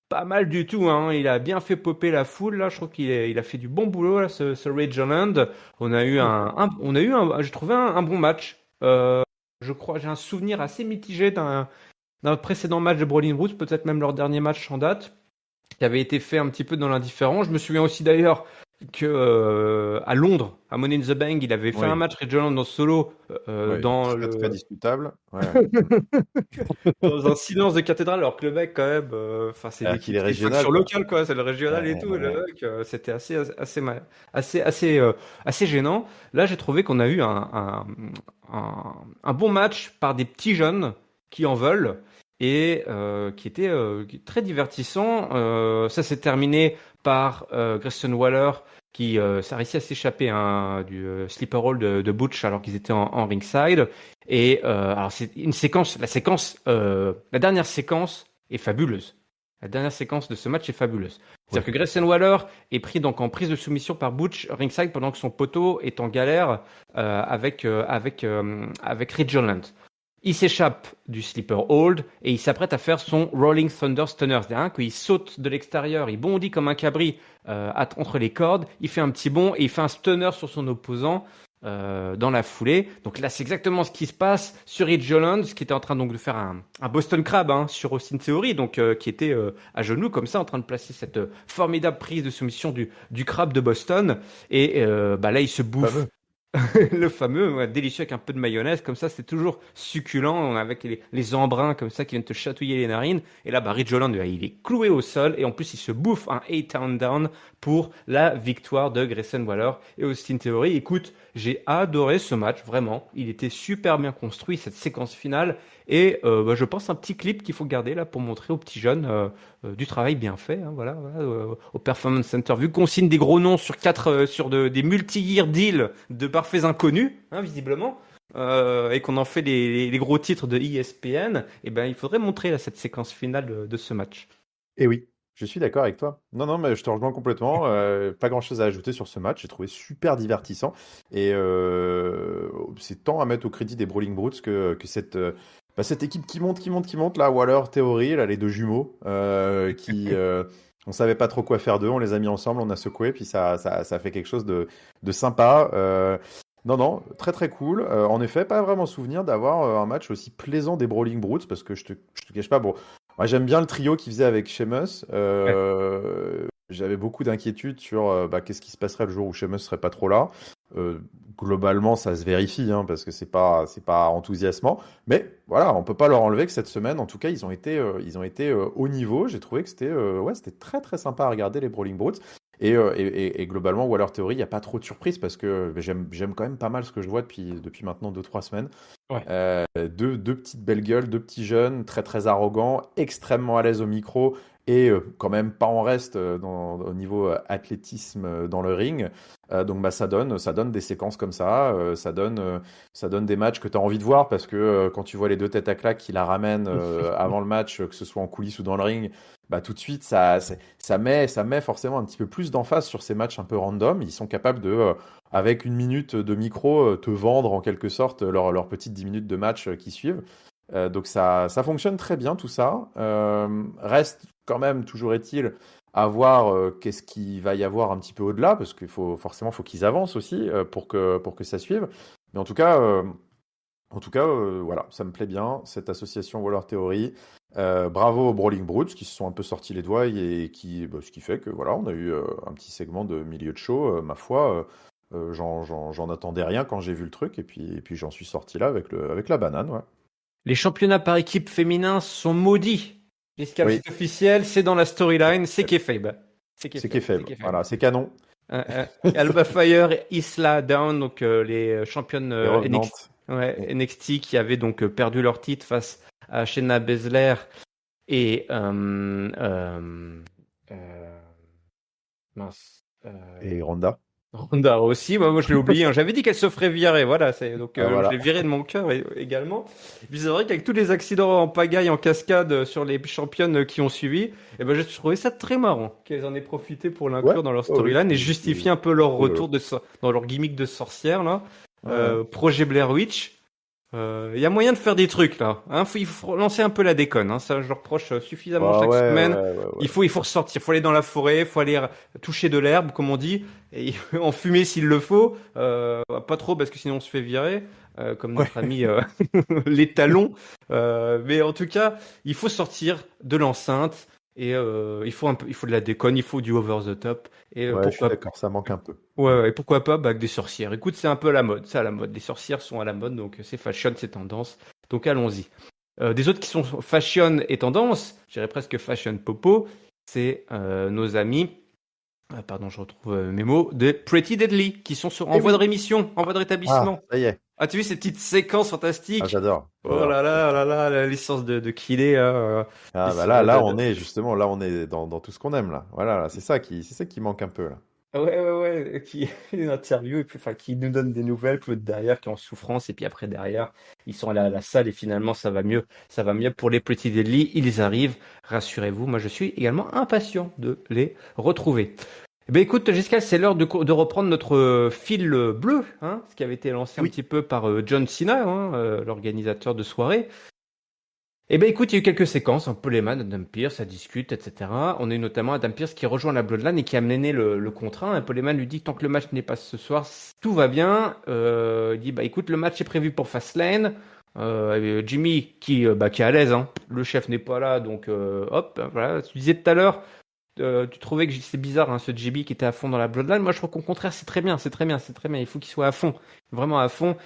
pas mal du tout, hein. Il a bien fait popper la foule là. Je trouve il a fait du bon boulot là, ce Ridge Holland. J'ai trouvé un bon match. Je crois, j'ai un souvenir assez mitigé d'un précédent match de Brawling Brutes, peut-être même leur dernier match en date, qui avait été fait un petit peu dans l'indifférent. Je me souviens aussi d'ailleurs que à Londres, à Money in the Bank, il avait fait un Oui, match Ridge Holland en solo oui, très très discutable. Ouais. dans un silence de cathédrale, alors que le mec, quand même, enfin, Alors qu'il est c'est une régional, faction quoi. locale, quoi, c'est le régional et Ouais, tout. Le ouais. mec, c'était assez gênant. Là, j'ai trouvé qu'on a eu un bon match par des petits jeunes qui en veulent et qui est très divertissant. Ça s'est terminé par Grayson Waller qui s'est réussi à s'échapper du sleeper hold de Butch alors qu'ils étaient en ringside. Et alors c'est une séquence, la dernière séquence est fabuleuse. La dernière séquence de ce match est fabuleuse. C'est-à-dire que Grayson Waller est pris donc en prise de soumission par Butch ringside pendant que son poteau est en galère avec Ridge Holland. Il s'échappe du sleeper hold et il s'apprête à faire son Rolling Thunder Stunner. C'est-à-dire qu'il saute de l'extérieur, il bondit comme un cabri entre les cordes, il fait un petit bond et il fait un stunner sur son opposant dans la foulée. Donc là, c'est exactement ce qui se passe sur Ridge Holland, qui était en train donc de faire un Boston Crab sur Austin Theory, donc qui était à genoux comme ça, en train de placer cette formidable prise de soumission du crabe de Boston. Et là, il se bouffe Fameux. le fameux, ouais, délicieux avec un peu de mayonnaise, comme ça, c'est toujours succulent, avec les embruns comme ça qui viennent te chatouiller les narines. Et là, Ridge Holland, il est cloué au sol et en plus, il se bouffe un 8 down pour la victoire de Grayson Waller et Austin Theory. Écoute, j'ai adoré ce match, vraiment. Il était super bien construit, cette séquence finale. Et je pense un petit clip qu'il faut garder là pour montrer aux petits jeunes du travail bien fait, hein, voilà, au Performance Center. Vu qu'on signe des gros noms des multi-year deals de parfaits inconnus, hein, visiblement, et qu'on en fait les gros titres de ESPN, et ben il faudrait montrer là, cette séquence finale de ce match. Et oui, je suis d'accord avec toi. Non, non, mais je te rejoins complètement. Pas grand-chose à ajouter sur ce match. J'ai trouvé super divertissant. Et c'est tant à mettre au crédit des Brawling Brutes que cette équipe qui monte, là, Waller, Theory, là, les deux jumeaux, On savait pas trop quoi faire d'eux, on les a mis ensemble, on a secoué, puis ça fait quelque chose de sympa. Non, non, très très cool. En effet, pas vraiment souvenir d'avoir un match aussi plaisant des Brawling Brutes, parce que je te cache pas, bon, moi j'aime bien le trio qu'ils faisaient avec Sheamus. Ouais. J'avais beaucoup d'inquiétudes sur bah, qu'est-ce qui se passerait le jour où Sheamus serait pas trop là. Euh, Globalement, ça se vérifie, hein, parce que c'est pas enthousiasmant. Mais voilà, on peut pas leur enlever que cette semaine, en tout cas, ils ont été au niveau. J'ai trouvé que c'était très très sympa à regarder les Brawling Brutes. Et globalement, Waller Theory, il n'y a pas trop de surprises parce que j'aime quand même pas mal ce que je vois depuis maintenant 2 3 semaines. Ouais. Deux petites belles gueules, deux petits jeunes, très très arrogants, extrêmement à l'aise au micro et quand même pas en reste au niveau athlétisme dans le ring. Donc bah, ça donne des séquences comme ça donne des matchs que tu as envie de voir parce que quand tu vois les deux têtes à claque qui la ramènent avant le match, que ce soit en coulisses ou dans le ring, bah, tout de suite ça met forcément un petit peu plus d'emphase sur ces matchs un peu random. Ils sont capables de avec une minute de micro, te vendre en quelque sorte leurs petites 10 minutes de match qui suivent. Donc ça fonctionne très bien tout ça. Reste quand même, toujours est-il, à voir qu'est-ce qu'il va y avoir un petit peu au-delà, parce qu'il faut qu'ils avancent aussi pour que ça suive. Mais en tout cas, voilà, ça me plaît bien, cette association Waller Theory. Bravo aux Brawling Brutes qui se sont un peu sortis les doigts et ce qui fait que voilà, on a eu un petit segment de milieu de show. Ma foi, j'en attendais rien quand j'ai vu le truc et puis j'en suis sorti là avec la banane, ouais. Les championnats par équipe féminins sont maudits. Giscard, Oui, c'est officiel, c'est dans la storyline, c'est kayfabe. C'est c'est qui est kayfabe, c'est faible. kayfabe. Voilà, c'est canon. Alba Fire et Isla Dawn, donc les championnes Les NXT, revenantes. ouais, NXT qui avaient donc perdu leur titre face à Shayna Baszler et mince. Et Ronda. Ronda aussi, moi je l'ai oublié, hein. J'avais dit qu'elle se ferait virer, voilà, donc Ah, je voilà. l'ai viré de mon cœur également. Puis c'est vrai qu'avec tous les accidents en pagaille, en cascade sur les championnes qui ont suivi, et ben j'ai trouvé ça très marrant qu'elles en aient profité pour Ouais, l'inclure dans leur ouais, ouais, storyline et justifier un peu leur c'est rigolo. retour dans leur gimmick de sorcière là. Ouais, ouais. Projet Blair Witch. Il y a moyen de faire des trucs là. Hein, il faut lancer un peu la déconne. Hein. Ça, je le reproche suffisamment Bah chaque ouais, semaine. ouais, ouais, ouais. Il faut ressortir. Il faut aller dans la forêt. Il faut aller toucher de l'herbe, comme on dit, et en fumer s'il le faut. Pas trop parce que sinon on se fait virer, comme Ouais. notre ami les talons. Mais en tout cas, il faut sortir de l'enceinte et il faut de la déconne. Il faut du over the top. Et Ouais, je suis pourquoi d'accord, ça manque un peu. Ouais, ouais, et pourquoi pas bah, avec des sorcières. Écoute, c'est un peu à la mode, c'est à la mode. Les sorcières sont à la mode, donc c'est fashion, c'est tendance. Donc allons-y. Des autres qui sont fashion et tendance, je dirais presque fashion popo, c'est nos amis, pardon, je retrouve mes mots, de Pretty Deadly, qui sont en Eh voie de oui. rémission, en voie de Ah, rétablissement. ça y est. Ah, tu as vu ces petites séquences Ah, fantastiques? j'adore, Oh j'adore. là là, la licence de Killé, Ah, bah là, là, on est justement, là, on est dans tout ce qu'on aime, là. Voilà, là, c'est ça qui manque un peu, là. Ouais, ouais, ouais, qui une interview et puis enfin qui nous donne des nouvelles, puis derrière qui est en souffrance et puis après derrière ils sont allés à la salle et finalement ça va mieux pour les petits Deadly, ils arrivent, rassurez-vous, moi je suis également impatient de les retrouver. Eh ben écoute Giscard, c'est l'heure de reprendre notre fil bleu, hein, ce qui avait été lancé un Oui, petit peu par John Cena, hein, l'organisateur de soirée. Eh ben écoute, il y a eu quelques séquences, un peu les man, Adam Pearce, ça discute, etc. On a eu notamment Adam Pearce qui rejoint la Bloodline et qui a mené le contrat. Un peu les man lui dit tant que le match n'est pas ce soir, tout va bien. Il dit bah écoute, le match est prévu pour Fastlane. Jimmy qui est à l'aise, hein. Le chef n'est pas là, donc hop, voilà. Tu disais tout à l'heure, tu trouvais que c'est bizarre hein, ce Jimmy qui était à fond dans la Bloodline. Moi je trouve qu'au contraire c'est très bien, c'est très bien, c'est très bien. Il faut qu'il soit à fond, vraiment à fond,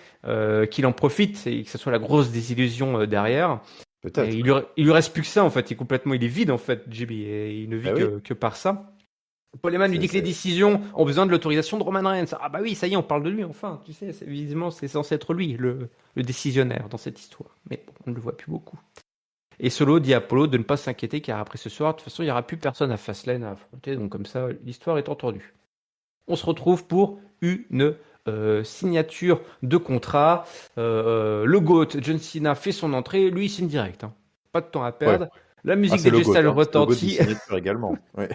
qu'il en profite et que ce soit la grosse désillusion derrière. Et peut-être. il lui reste plus que ça en fait. Il est vide en fait, JB, et il ne vit Ah oui, que par ça. Paul Heyman lui c'est, dit que les c'est... décisions ont besoin de l'autorisation de Roman Reigns. Ah bah oui, ça y est, on parle de lui enfin. Tu sais, visiblement c'est censé être lui le décisionnaire dans cette histoire. Mais bon, on ne le voit plus beaucoup. Et Solo dit à Apollo de ne pas s'inquiéter car après ce soir, de toute façon, il n'y aura plus personne à Fastlane à affronter. Donc comme ça, l'histoire est entendue. On se retrouve pour une signature de contrat. Le GOAT, John Cena, fait son entrée. Lui, il signe direct. Hein. Pas de temps à Ouais. perdre. La Ah, musique c'est des le GOAT, Styles hein. C'est le GOAT des retentit. signatures également. Ouais.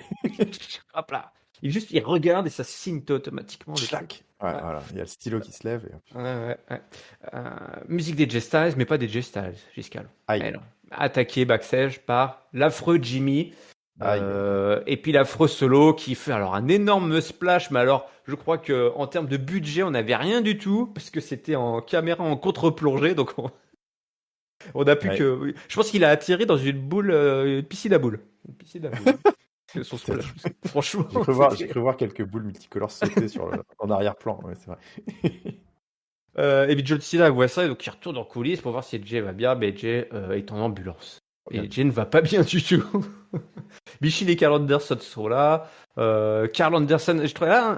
Hop là. Il regarde et ça signe automatiquement le truc. Tchac. Ouais, Ouais, voilà. Il y a le stylo qui se lève. ouais, ouais, ouais. Musique des Styles, mais pas des Styles, Giscal. Aïe. Eh non. Attaqué backstage par l'affreux Jimmy. Aïe. Et puis l'affreux Solo qui fait alors un énorme splash, mais alors je crois que en termes de budget, on n'avait rien du tout parce que c'était en caméra en contre-plongée, donc on a pu Ouais, que. Je pense qu'il a atterri dans une boule, une piscine à boules, une piscine à boules. Son splash, peut-être. parce que franchement, J'ai c'était. cru voir quelques boules multicolores sauter en arrière-plan. Ouais, c'est vrai. Et puis John Cena voit ça, et donc il retourne en coulisses pour voir si Jay va bien, mais Jay est en ambulance. Bien Et dit. Jay ne va pas bien du tout. Michel et Carl Anderson sont là. Carl Anderson, je trouve là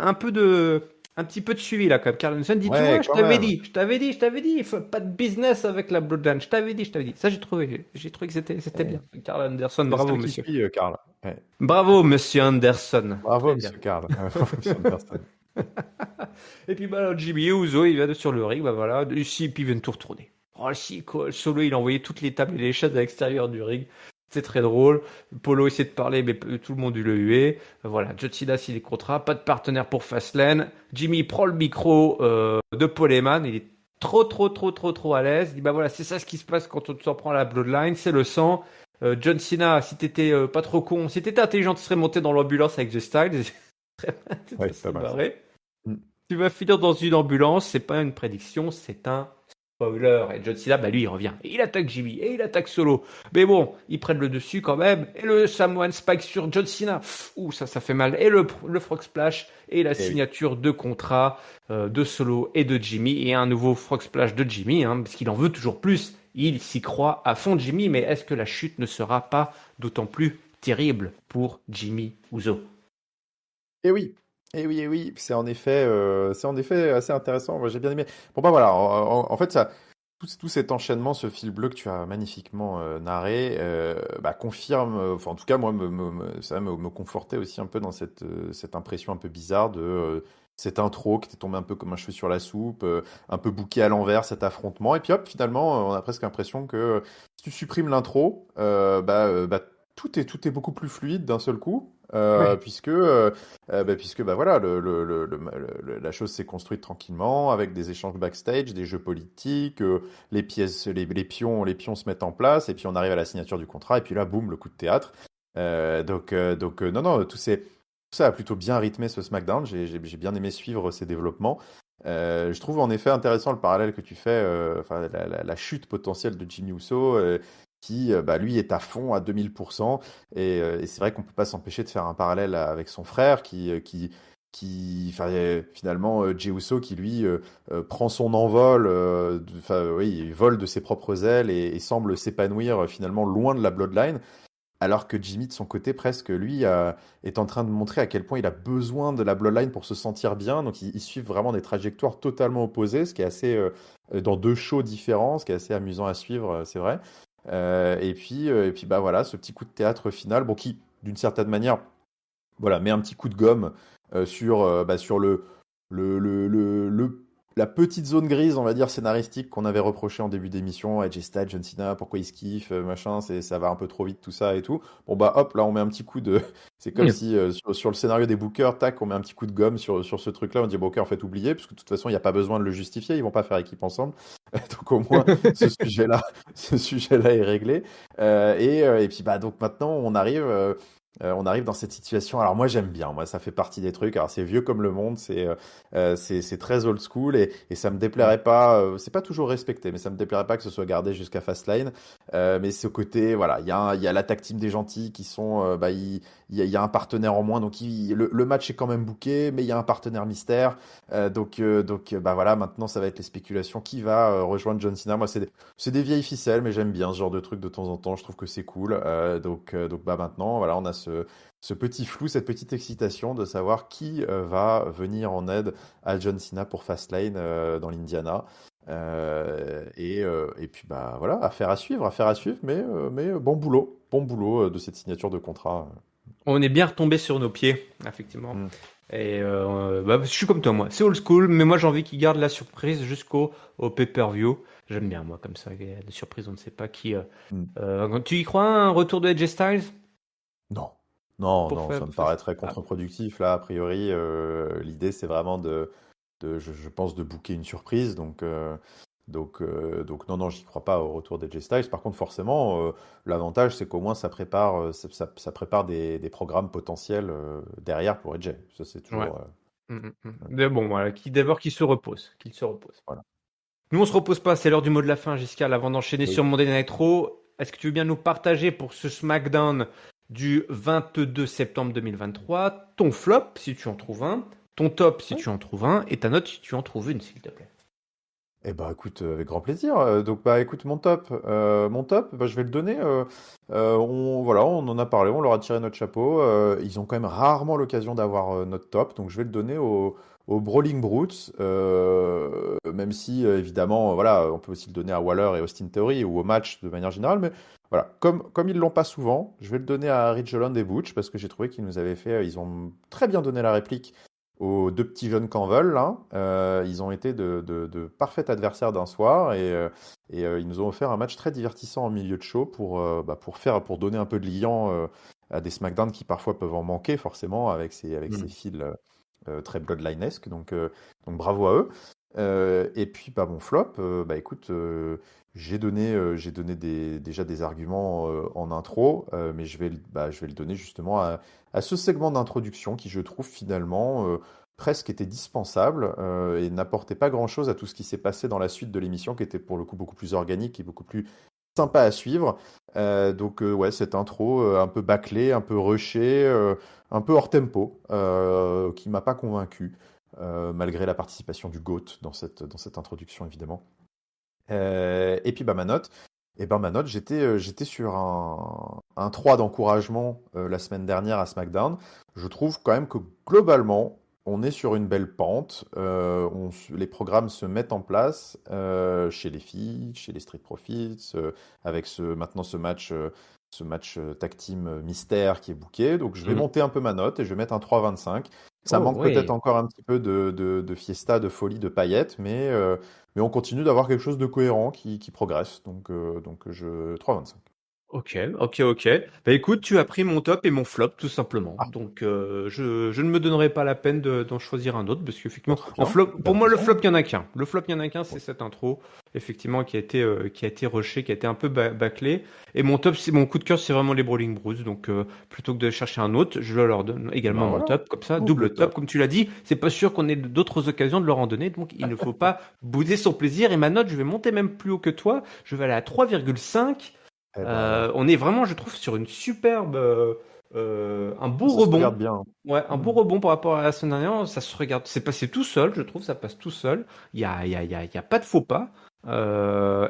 un petit peu de suivi là quand même. Carl Anderson dit, tu vois, Ouais, quand même. je t'avais dit, il faut pas de business avec la Bloodline. Je t'avais dit. Ça j'ai trouvé que c'était bien. Ouais. Carl Anderson, C'est le bravo seul qui monsieur. suit, Karl. Ouais. Bravo monsieur Anderson. Bravo, Très bien. monsieur Karl. Bravo, monsieur Anderson. Et puis bah, Jimmy Uso, il vient sur le ring, bah voilà, ici, puis il vient de tout retourner. Oh si, quoi, Solo, il a envoyé toutes les tables et les chaises à l'extérieur du ring. C'est très drôle. Polo essaie de parler, mais tout le monde le huait. Voilà, John Cena signe les contrats, pas de partenaire pour Fastlane. Jimmy prend le micro de Paul Heyman, il est trop à l'aise. Il dit bah voilà, c'est ça ce qui se passe quand on s'en prend à la Bloodline, c'est le sang. John Cena, si t'étais pas trop con, si t'étais intelligent, tu serais monté dans l'ambulance avec The Styles. Ouais, Tu c'est pas serais mal ça. barré. Mm. Tu vas finir dans une ambulance, c'est pas une prédiction, c'est un spoiler. Et John Cena, bah lui, il revient. Et il attaque Jimmy, et il attaque Solo. Mais bon, ils prennent le dessus quand même. Et le Samoan Spike sur John Cena. Ouh, ça fait mal. Et le Frog Splash, et la Eh oui. signature de contrat de Solo et de Jimmy. Et un nouveau Frog Splash de Jimmy, hein, parce qu'il en veut toujours plus. Il s'y croit à fond, Jimmy. Mais est-ce que la chute ne sera pas d'autant plus terrible pour Jimmy Uso? Eh oui. Eh oui, eh oui. C'est en effet assez intéressant. Moi, j'ai bien aimé. Bon, bah voilà. En fait, tout cet enchaînement, ce fil bleu que tu as magnifiquement narré, bah, confirme, enfin en tout cas moi, ça me confortait aussi un peu dans cette impression un peu bizarre de cette intro qui était tombée un peu comme un cheveu sur la soupe, un peu bouqué à l'envers, cet affrontement, et puis hop, finalement, on a presque l'impression que si tu supprimes l'intro, bah, tout est beaucoup plus fluide d'un seul coup. Ouais. Puisque bah voilà la chose s'est construite tranquillement avec des échanges backstage, des jeux politiques, les pièces, les pions se mettent en place, et puis on arrive à la signature du contrat, et puis là, boum, le coup de théâtre. Non, non, tout ça a plutôt bien rythmé ce SmackDown. J'ai bien aimé suivre ces développements. Je trouve en effet intéressant le parallèle que tu fais, enfin, la chute potentielle de Jimmy Uso, qui, bah, lui, est à fond, à 2000%. Et c'est vrai qu'on peut pas s'empêcher de faire un parallèle avec son frère, enfin, finalement, Jey Uso, qui lui prend son envol, enfin, oui, il vole de ses propres ailes et semble s'épanouir finalement loin de la Bloodline, alors que Jimmy, de son côté, presque, lui, est en train de montrer à quel point il a besoin de la Bloodline pour se sentir bien. Donc, ils suivent vraiment des trajectoires totalement opposées, ce qui est assez, dans deux shows différents, ce qui est assez amusant à suivre, c'est vrai. Et puis, bah voilà, ce petit coup de théâtre final, bon, qui, d'une certaine manière, voilà, met un petit coup de gomme sur le- la petite zone grise, on va dire, scénaristique qu'on avait reproché en début d'émission. AJ Styles, John Cena, pourquoi ils se kiffent, machin, ça va un peu trop vite, tout ça et tout. Bon, bah hop, là, on met un petit coup de. C'est comme si sur le scénario des bookers, tac, on met un petit coup de gomme sur ce truc-là. On dit, bon, ok, en fait, oubliez, parce que de toute façon, il n'y a pas besoin de le justifier, ils vont pas faire équipe ensemble. Donc, au moins, ce sujet-là, ce sujet-là est réglé. Et puis, bah, donc maintenant, on arrive dans cette situation. Alors moi j'aime bien, moi ça fait partie des trucs. Alors c'est vieux comme le monde, c'est très old school et ça me déplairait pas. C'est pas toujours respecté, mais ça me déplairait pas que ce soit gardé jusqu'à Fastlane. Mais ce côté, voilà, il y a la tag team des gentils qui sont, bah il y a un partenaire en moins, donc le match est quand même booké, mais il y a un partenaire mystère. Bah voilà, maintenant ça va être les spéculations qui va rejoindre John Cena. Moi c'est des vieilles ficelles, mais j'aime bien ce genre de truc de temps en temps. Je trouve que c'est cool. Donc bah maintenant, voilà, on a ce petit flou, cette petite excitation de savoir qui va venir en aide à John Cena pour Fastlane dans l'Indiana. Et puis bah voilà, affaire à suivre, mais bon boulot de cette signature de contrat. On est bien retombé sur nos pieds, effectivement. Mm. Et bah, je suis comme toi, moi. C'est old school, mais moi j'ai envie qu'ils gardent la surprise jusqu'au pay-per-view. J'aime bien, moi, comme ça. Il y a des surprises, on ne sait pas qui. Mm. Tu y crois, un retour de AJ Styles Non, non, pour non, faire. ça me paraît très Ah, contre-productif là. A priori, l'idée c'est vraiment je pense, de booker une surprise. Donc, Donc non, j'y crois pas au retour d'AJ Styles. Par contre, forcément, l'avantage, c'est qu'au moins ça prépare des programmes potentiels derrière pour AJ. Ça, c'est Ouais. toujours. Mais bon, voilà, d'abord qu'il se repose. Qu'il se repose. Voilà. Nous, on se repose pas, c'est l'heure du mot de la fin, Giscard, avant d'enchaîner Oui. sur Monday Night Raw. Est-ce que tu veux bien nous partager pour ce SmackDown du 22 septembre 2023 ton flop, si tu en trouves un, ton top, si Ouais. tu en trouves un, et ta note, si tu en trouves une, s'il te plaît. Eh ben, écoute, avec grand plaisir. Donc, bah, écoute, mon top, bah, je vais le donner. Voilà, on en a parlé, on leur a tiré notre chapeau. Ils ont quand même rarement l'occasion d'avoir notre top, donc je vais le donner aux Brawling Brutes. Même si, évidemment, voilà, on peut aussi le donner à Waller et Austin Theory ou au match de manière générale, mais voilà, comme ils l'ont pas souvent, je vais le donner à Rich Holland et Butch parce que j'ai trouvé qu'ils nous avaient fait, ils ont très bien donné la réplique aux deux petits jeunes qu'en veulent, là. Ils ont été de parfaits adversaires d'un soir et ils nous ont offert un match très divertissant en milieu de show pour donner un peu de liant à des SmackDown qui parfois peuvent en manquer forcément avec ces fils très bloodlinesques. Donc bravo à eux. Et puis bah, mon flop, bah écoute, j'ai donné déjà des arguments en intro, mais je vais le donner justement à ce segment d'introduction qui, je trouve, finalement, presque était dispensable et n'apportait pas grand-chose à tout ce qui s'est passé dans la suite de l'émission, qui était pour le coup beaucoup plus organique et beaucoup plus sympa à suivre. Ouais, cette intro un peu bâclée, un peu rushée, un peu hors tempo, qui m'a pas convaincu, malgré la participation du GOAT dans cette introduction, évidemment. Et puis bah, ma note, j'étais sur un 3 d'encouragement la semaine dernière à SmackDown. Je trouve quand même que globalement, on est sur une belle pente. Les programmes se mettent en place chez les filles, chez les Street Profits, avec maintenant ce match tag team mystère qui est booké. Donc je vais Mm. monter un peu ma note et je vais mettre un 3,25. Ça Oh, manque peut-être oui. encore un petit peu de fiesta, de folie, de paillettes, mais on continue d'avoir quelque chose de cohérent qui progresse. Donc 3,25. Ok, ok, ok. Bah écoute, tu as pris mon top et mon flop, tout simplement. Ah, Donc je ne me donnerai pas la peine d'en choisir un autre, parce bah, qu'effectivement, très en bien. flop, Bah, pour moi, le vas-y, hein. flop, il n'y en a qu'un. Le flop, il n'y en a qu'un, c'est Ouais. cette intro, effectivement, qui a été rushée, qui a été un peu bâclée. Et mon top, c'est mon coup de cœur, c'est vraiment les Brawling Brutes. Donc plutôt que de chercher un autre, je leur donne également Ben mon voilà, top, comme ça, double double top, top. comme tu l'as dit. C'est pas sûr qu'on ait d'autres occasions de leur en donner, donc il ne faut pas bouder son plaisir. Et ma note, je vais monter même plus haut que toi. Je vais aller à 3,5. Eh ben voilà. On est vraiment, je trouve, sur une superbe, un beau Ça se rebond. regarde bien. Ouais, un beau Hmm. rebond par rapport à la semaine dernière. Ça se regarde, c'est passé tout seul, je trouve, ça passe tout seul. Il y a pas de faux pas.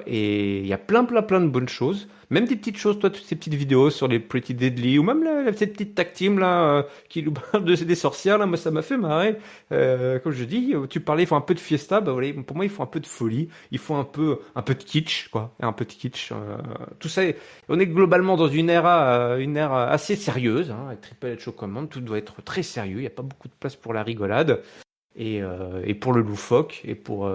Et il y a plein, plein, plein de bonnes choses. Même des petites choses, toi, toutes ces petites vidéos sur les Pretty Deadly, ou même cette petite tag team là, qui nous parle des sorcières là, moi ça m'a fait marrer. Comme je dis, tu parlais, il faut un peu de fiesta, bah voilà, pour moi il faut un peu de folie, il faut un peu de kitsch, quoi, un peu de kitsch. Tout ça, on est globalement dans une ère assez sérieuse, hein, avec Triple H aux commandes, tout doit être très sérieux, il n'y a pas beaucoup de place pour la rigolade et pour le loufoque et pour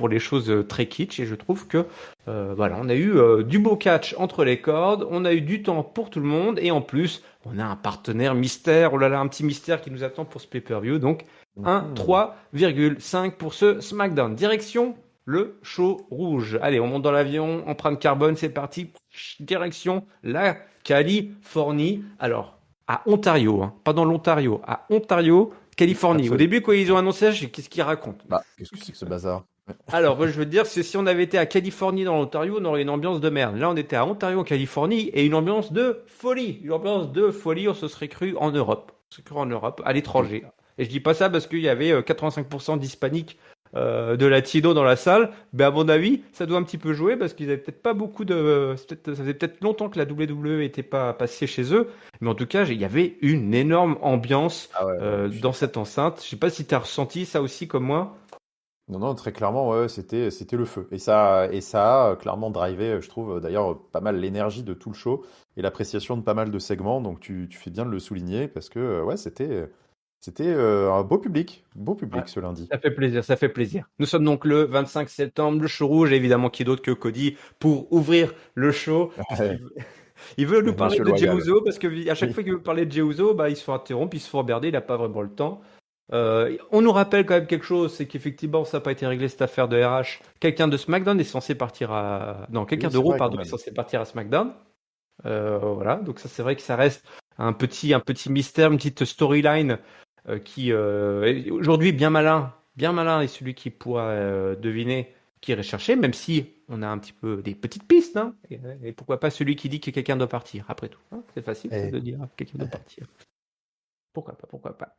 les choses très kitsch. Et je trouve que voilà, on a eu du beau catch entre les cordes, on a eu du temps pour tout le monde et en plus on a un partenaire mystère, oh là là, un petit mystère qui nous attend pour ce pay-per-view. Donc un Mhm. 3,5 pour ce SmackDown. Direction le show rouge. Allez, on monte dans l'avion, empreinte carbone, c'est parti. Direction la Californie. Alors, à Ontario, hein, pas dans l'Ontario, à Ontario, Californie. Au Absolument. début, quand ils ont annoncé ça, qu'est-ce qu'ils racontent? Bah, qu'est-ce que c'est que ce bazar? Ouais. Alors, moi, je veux te dire, si on avait été à Californie dans l'Ontario, on aurait une ambiance de merde. Là, on était à Ontario, en Californie, et une ambiance de folie. Une ambiance de folie, on se serait cru en Europe. On se serait cru en Europe, à l'étranger. Et je dis pas ça parce qu'il y avait 85% d'hispaniques, de latinos dans la salle. Mais à mon avis, ça doit un petit peu jouer parce qu'ils avaient peut-être pas beaucoup de. Ça faisait peut-être longtemps que la WWE était pas passée chez eux. Mais en tout cas, il y avait une énorme ambiance Ah ouais, ouais, je suis dans d'accord. cette enceinte. Je sais pas si tu as ressenti ça aussi comme moi. Non, non, très clairement, ouais, c'était le feu. Et ça a clairement drivé, je trouve, d'ailleurs, pas mal l'énergie de tout le show et l'appréciation de pas mal de segments. Donc, tu fais bien de le souligner parce que, ouais, c'était un beau Ouais, public ce lundi. ça fait plaisir, ça fait plaisir. Nous sommes donc le 25 septembre, le show rouge, évidemment, qui d'autre que Cody pour ouvrir le show, Ouais, puisqu'il il veut nous parler Monsieur de Jey Loyal. Uso, parce que à chaque Oui. fois qu'il veut parler de Jey Uso, bah, il se fait interrompre, il se fait emmerder, il n'a pas vraiment le temps. On nous rappelle quand même quelque chose, c'est qu'effectivement, ça n'a pas été réglé cette affaire de RH. Quelqu'un de SmackDown est censé partir à... Non, quelqu'un Oui, c'est de Raw, vrai quand pardon, est même. censé partir à SmackDown. Voilà, donc ça c'est vrai que ça reste un petit mystère, une petite storyline qui est aujourd'hui bien malin est celui qui pourra deviner qui est recherché, même si on a un petit peu des petites pistes, hein, et pourquoi pas celui qui dit que quelqu'un doit partir, après tout, hein, c'est facile ça, Et de dire que quelqu'un doit partir. Pourquoi pas.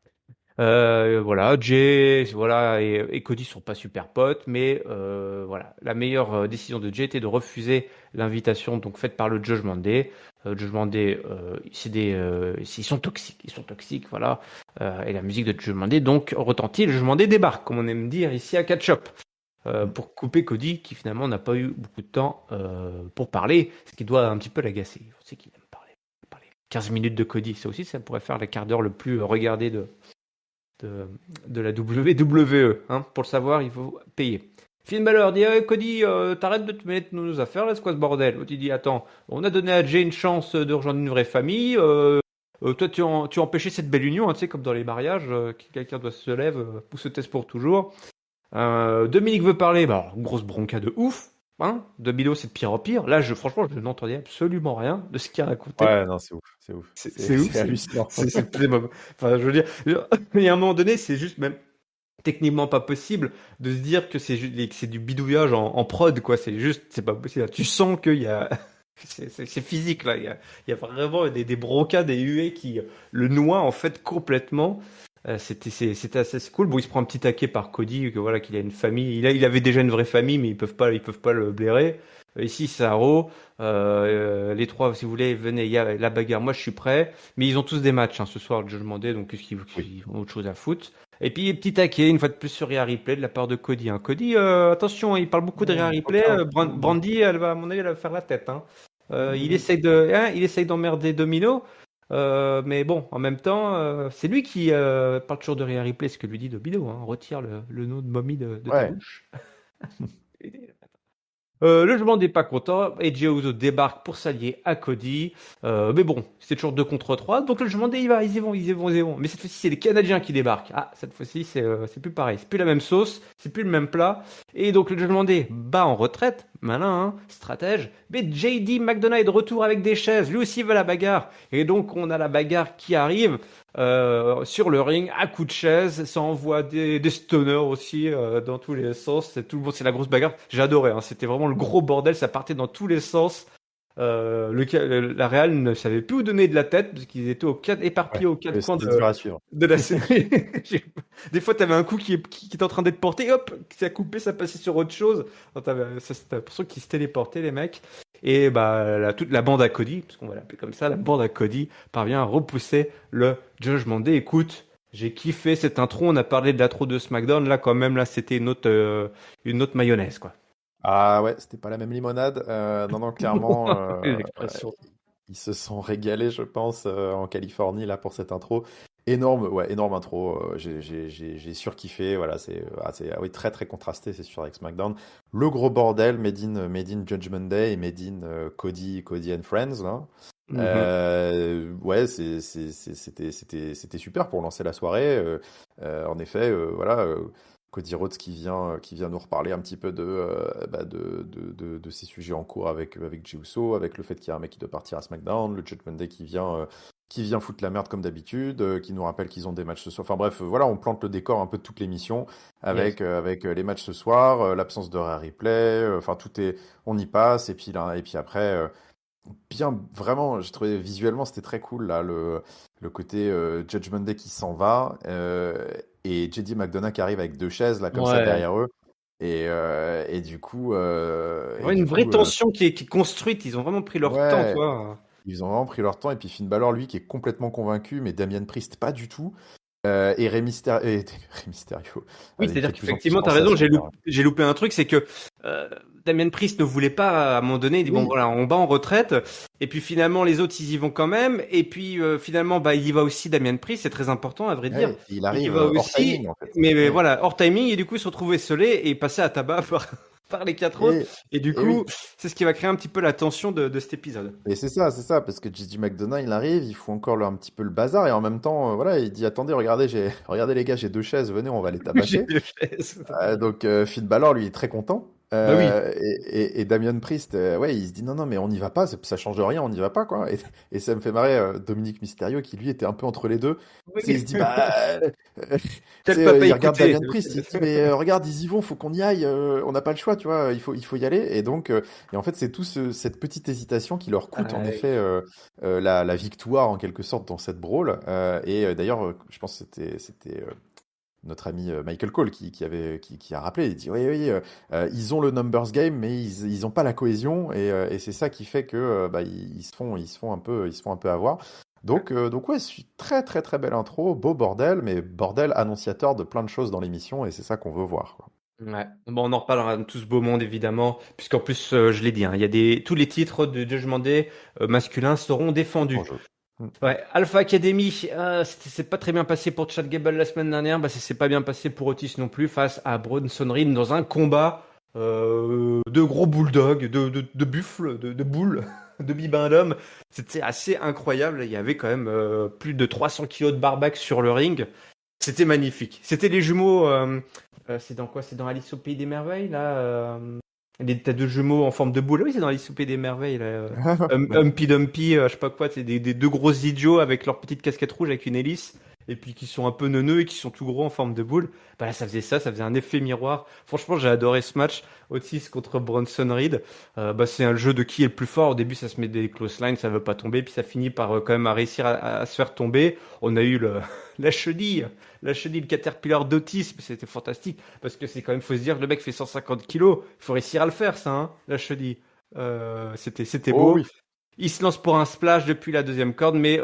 Voilà, Jay, voilà, et Cody sont pas super potes, mais voilà, la meilleure décision de Jay était de refuser l'invitation donc faite par le Judgment Day. Judgment Day, ils sont toxiques, voilà. Et la musique de Judgment Day donc retentit. Le Judgment Day débarque, comme on aime dire ici à Catch Up, pour couper Cody, qui finalement n'a pas eu beaucoup de temps pour parler, ce qui doit un petit peu l'agacer. On sait qu'il aime parler. 15 minutes de Cody, ça aussi, ça pourrait faire le quart d'heure le plus regardé de la WWE. Hein. Pour le savoir, il faut payer. Finn Balor dit hey, Cody, t'arrêtes de te mettre dans nos affaires, là, c'est quoi ce bordel? Tu dis attends, on a donné à Jay une chance de rejoindre une vraie famille. Toi, tu as empêché cette belle union, hein, tu sais, comme dans les mariages, quelqu'un doit se lève ou se taise pour toujours. Dominique veut parler, bah, alors, grosse bronca de ouf. Hein, Domino, c'est de pire en pire. Là, franchement, je n'entendais absolument rien de ce qu'il a raconté. ouais, non, c'est ouf, c'est ouf. C'est ouf, C'est hallucinant. c'est le moment. Enfin, je veux dire, il y a un moment donné, c'est juste même techniquement pas possible de se dire que que c'est du bidouillage en prod, quoi. C'est pas possible. Tu sens qu'il y a, c'est physique là. Il y a vraiment des brocas, des huées qui le noient en fait complètement. C'était assez cool. Bon, il se prend un petit taquet par Cody, que voilà, qu'il a une famille. Il avait déjà une vraie famille, mais ils peuvent pas le blairer. Ici, c'est Arrow. Les trois, si vous voulez, venez, il y a la bagarre. Moi, je suis prêt. Mais ils ont tous des matchs hein, ce soir, je demandais, donc qu'est-ce qu'ils Oui. ont autre chose à foutre. Et puis, petit taquet, une fois de plus sur Rhea Ripley de la part de Cody. Hein. Cody, attention, il parle beaucoup de Rhea Ripley. Aucun. Brandy, elle va, à mon avis, elle va faire la tête. Hein. Il essaye d'emmerder Domino. Mais bon, en même temps, c'est lui qui parle toujours de Rhea Ripley, ce que lui dit Domino. Hein. Retire le nom de momie de ta Ouais. bouche. Le Jugement n'est pas content et Jey Uso débarque pour s'allier à Cody. Mais bon, c'est toujours 2 contre 3. Donc le Jugement il va, ils y vont. Mais cette fois-ci, c'est les Canadiens qui débarquent. Ah, cette fois-ci, c'est plus pareil. C'est plus la même sauce, c'est plus le même plat. Et donc le Jugement bat en retraite. Malin, hein, stratège. Mais JD McDonough est de retour avec des chaises. Lui aussi veut la bagarre. Et donc on a la bagarre qui arrive. Sur le ring à coups de chaise, ça envoie des stunners aussi dans tous les sens. C'est la grosse bagarre. J'ai adoré. Hein. C'était vraiment le gros bordel. Ça partait dans tous les sens. La Real ne savait plus où donner de la tête parce qu'ils étaient éparpillés Ouais. aux quatre coins C'était dur à suivre. de la série. Des fois, t'avais un coup qui était en train d'être porté, hop, ça coupé, ça passait sur autre chose. T'as l'impression qu'ils se téléportaient les mecs. Et bah toute la bande à Cody, parce qu'on va l'appeler comme ça, la bande à Cody parvient à repousser le Judgment Day. Écoute, j'ai kiffé cette intro. On a parlé de l'intro de SmackDown. Là, quand même, là, c'était une autre mayonnaise, quoi. Ah ouais, c'était pas la même limonade. Non, non, clairement, L'expression. ils se sont régalés, je pense, en Californie là pour cette intro. Énorme, ouais, énorme intro. J'ai surkiffé. Voilà, oui, très très contrasté, c'est sûr avec SmackDown. Le gros bordel, made in Judgment Day et made in Cody and Friends là. Mhm. Ouais, c'était super pour lancer la soirée. En effet, voilà. Cody Rhodes qui vient nous reparler un petit peu de ces sujets en cours avec Jey Uso, avec le fait qu'il y a un mec qui doit partir à SmackDown, le Judgment Day qui vient foutre la merde comme d'habitude, qui nous rappelle qu'ils ont des matchs ce soir. Enfin bref, voilà, on plante le décor un peu de toute l'émission Yes. avec les matchs ce soir, l'absence de Rhea Ripley, enfin tout est, on y passe et puis là, et puis après. Bien, vraiment, j'ai trouvé visuellement c'était très cool là, le côté Judgment Day qui s'en va et JD McDonough qui arrive avec deux chaises là comme ça Ouais. derrière eux et du coup Ouais, une vraie tension qui est construite. Ils ont vraiment pris leur temps, ouais, quoi. ils ont vraiment pris leur temps et puis Finn Balor lui qui est complètement convaincu mais Damien Priest pas du tout et Rey Mysterio Oui, il me c'est-à-dire fait de plus en plus qu'effectivement, tu as penser à raison, son père. j'ai loupé un truc, c'est que Damien Priest ne voulait pas, à un moment donné, il dit, bon Oui, voilà, on bat en retraite, et puis finalement, les autres, ils y vont quand même, et puis finalement, bah, il y va aussi, Damien Priest, c'est très important, à vrai dire, ouais, il il y arrive va hors aussi, timing en fait. mais Oui. voilà, hors timing, et du coup, il se retrouvait scellé et passé à tabac par, par les 4 autres. Et, Et du et oui. coup, c'est ce qui va créer un petit peu la tension de cet épisode. Et c'est ça, parce que Gigi McDonough, il arrive, il fout encore un petit peu le bazar, et en même temps, voilà, il dit, attendez, regardez, regardez les gars, j'ai 2 chaises, venez, on va les J'ai tabasser. deux chaises. Donc Finn Balor, lui, est très content. Bah oui. Et Damian Priest, ouais, il se dit non, non, mais on n'y va pas, ça change rien, on n'y va pas, quoi. Et ça me fait marrer Dominique Mysterio qui, lui, était un peu entre les deux. Tu sais, il se dit, bah, tu Quel sais, papa il regarde écouté. Damian Priest, il se dit, mais regarde, ils y vont, faut qu'on y aille, on n'a pas le choix, tu vois, il faut y aller. Et donc, et en fait, c'est cette petite hésitation qui leur coûte, en effet, la victoire, en quelque sorte, dans cette brawl. D'ailleurs, je pense que c'était notre ami Michael Cole qui a rappelé, il dit oui, oui, ils ont le numbers game, mais ils ont pas la cohésion, et c'est ça qui fait que bah, ils se font un peu avoir. Donc ouais, très très très belle intro, beau bordel, mais bordel annonciateur de plein de choses dans l'émission, et c'est ça qu'on veut voir, quoi. Ouais. Bon, on en reparlera de tout ce beau monde évidemment, puisqu'en plus, je l'ai dit, hein, il y a tous les titres de Judgment Day masculins seront En défendus. jeu. Mm. Ouais, Alpha Academy, c'est pas très bien passé pour Chad Gable la semaine dernière, bah c'est pas bien passé pour Otis non plus face à Bronson Reed dans un combat de gros bulldogs, de buffles, de boules, de bibendum. C'était assez incroyable. Il y avait quand même plus de 300 kilos de barbac sur le ring. C'était magnifique. C'était les jumeaux. C'est dans quoi? C'est dans Alice au Pays des Merveilles là. T'as deux jumeaux en forme de boule. Oui, c'est dans Alice au Pays des Merveilles là. Ouais. Humpy Dumpy, je sais pas quoi. C'est des deux gros idiots avec leur petite casquette rouge avec une hélice. Et puis qui sont un peu neuneux et qui sont tout gros en forme de boule. Bah là, ça faisait ça, ça faisait un effet miroir. Franchement, j'ai adoré ce match. Otis contre Bronson Reed. Bah, c'est un jeu de qui est le plus fort. Au début, ça se met des close lines, ça veut pas tomber. Puis ça finit par quand même à réussir à se faire tomber. On a eu la chenille, la chenille, le caterpillar d'Otis. C'était fantastique. Parce que c'est quand même, faut se dire, le mec fait 150 kilos. Il faut réussir à le faire, ça, hein, la chenille. C'était Oh beau. oui. Il se lance pour un splash depuis la deuxième corde, mais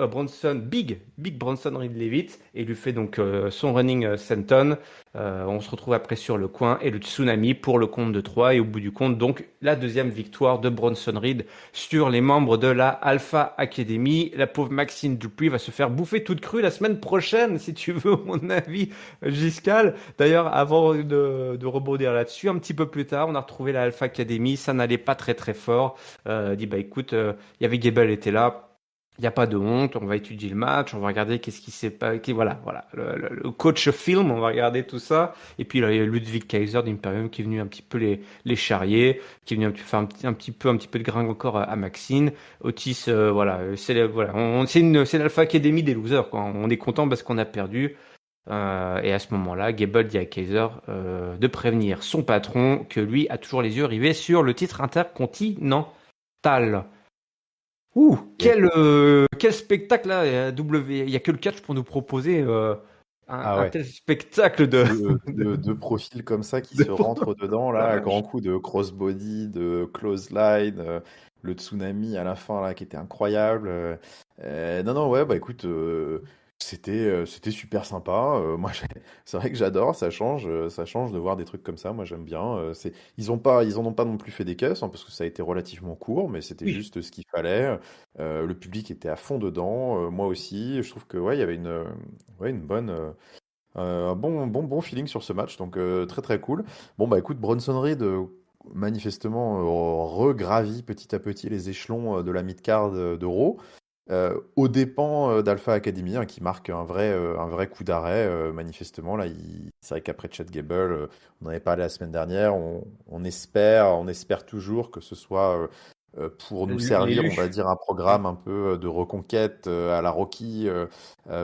Big Bronson Reed l'évite et lui fait donc son running senton. On se retrouve après sur le coin et le tsunami pour le compte de 3 et au bout du compte donc la deuxième victoire de Bronson Reed sur les membres de la Alpha Academy. La pauvre Maxine Dupuis va se faire bouffer toute crue la semaine prochaine si tu veux mon avis, Giscal. D'ailleurs, avant de rebondir là-dessus, un petit peu plus tard, on a retrouvé la Alpha Academy, ça n'allait pas très très fort. Dit bah écoute, il y avait Gable était là. Il n'y a pas de honte, on va étudier le match, on va regarder qu'est-ce qui s'est pas, voilà, le coach film, on va regarder tout ça. Et puis là, il y a Ludwig Kaiser d'Imperium qui est venu un petit peu les charrier, qui est venu faire un petit peu de gringue encore à Maxine. Otis, voilà, c'est l'Alpha Academy des losers, quoi. On est content parce qu'on a perdu. Et à ce moment-là, Gable dit à Kaiser de prévenir son patron que lui a toujours les yeux rivés sur le titre intercontinental. Yes. Quel spectacle là, il y a que le catch pour nous proposer Ah un ouais. tel spectacle Deux profils comme ça qui de se rentrent dedans, la là, à grands vache. coups de crossbody, de clothesline, le tsunami à la fin, là, qui était incroyable. Non, non, ouais, bah écoute, c'était super sympa. Moi, c'est vrai que j'adore, ça change de voir des trucs comme ça. Moi, j'aime bien. Ils en ont pas non plus fait des caisses, hein, parce que ça a été relativement court, mais c'était Oui. juste ce qu'il fallait. Le public était à fond dedans, moi aussi. Je trouve que ouais, il y avait ouais, une bonne. Un bon feeling sur ce match, donc très très cool. Bon bah écoute, Bronson Reed manifestement regravit petit à petit les échelons de la mid-card de Raw, aux dépens d'Alpha Academy, hein, qui marque un vrai coup d'arrêt. Manifestement là, c'est vrai qu'après Chad Gable, on en avait parlé la semaine dernière, on espère toujours que ce soit pour nous servir, on L'élu. va dire, un programme un peu de reconquête à la Rocky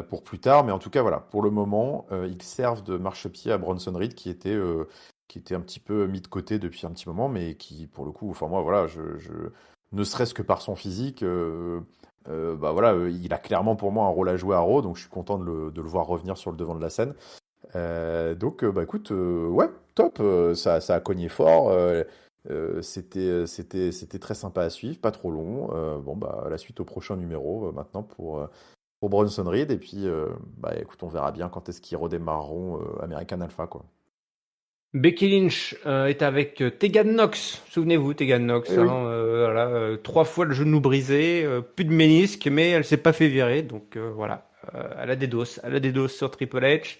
pour plus tard. Mais en tout cas, voilà, pour le moment, ils servent de marchepied à Bronson Reed qui était un petit peu mis de côté depuis un petit moment, mais qui, pour le coup, enfin moi, voilà, ne serait-ce que par son physique, bah voilà, il a clairement pour moi un rôle à jouer à Raw, donc je suis content de le voir revenir sur le devant de la scène. Bah écoute, ouais, top, ça a cogné fort. C'était très sympa à suivre, pas trop long. Bon, bah, la suite au prochain numéro maintenant pour Bronson Reed. Et puis, bah, écoute, on verra bien quand est-ce qu'ils redémarreront American Alpha, quoi. Becky Lynch est avec Tegan Knox. Souvenez-vous, Tegan Knox, Eh hein, oui. voilà, 3 fois le genou brisé, plus de ménisque, mais elle s'est pas fait virer, donc voilà. Elle a des doses sur Triple H.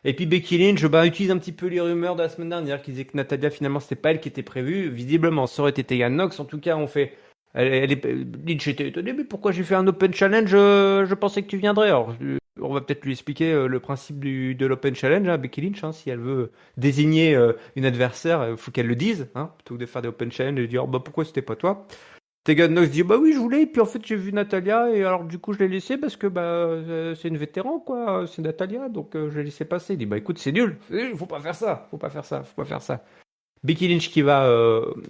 Et puis Becky Lynch, utilise un petit peu les rumeurs de la semaine dernière qui disaient que Natalia, finalement, c'était pas elle qui était prévue. Visiblement, ça aurait été Tegan Nox. En tout cas, Lynch était étonnée, mais pourquoi j'ai fait un Open Challenge? Je pensais que tu viendrais. Alors, on va peut-être lui expliquer le principe de l'Open Challenge, hein, Becky Lynch. Hein, si elle veut désigner une adversaire, il faut qu'elle le dise, hein, plutôt que de faire des Open Challenge et de dire bah, pourquoi c'était pas toi. Tegan Nox dit bah oui je voulais et puis en fait j'ai vu Natalia et alors du coup je l'ai laissé parce que c'est une vétéran quoi, c'est Natalia donc je l'ai laissé passer. Il dit bah écoute c'est nul, faut pas faire ça, faut pas faire ça, faut pas faire ça. Becky Lynch qui va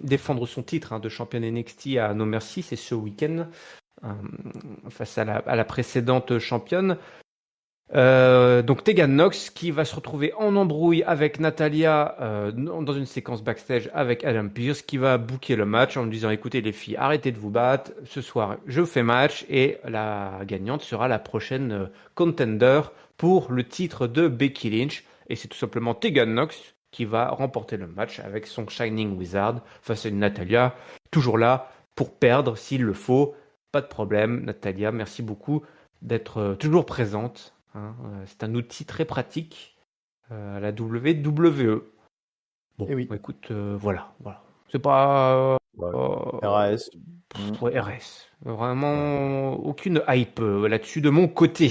défendre son titre de championne NXT à No Mercy, c'est ce week-end euh, face à la précédente championne. Donc Tegan Nox qui va se retrouver en embrouille avec Natalia dans une séquence backstage avec Adam Pearce qui va booker le match en lui disant écoutez les filles arrêtez de vous battre ce soir je fais match et la gagnante sera la prochaine contender pour le titre de Becky Lynch et c'est tout simplement Tegan Nox qui va remporter le match avec son Shining Wizard face à une Natalia toujours là pour perdre s'il le faut, pas de problème Natalia, merci beaucoup d'être toujours présente. Hein, c'est un outil très pratique à la WWE. Bon, Et oui. écoute, voilà. C'est pas Ouais. euh, RAS. ouais, RS. Ouais. Vraiment aucune hype là-dessus de mon côté.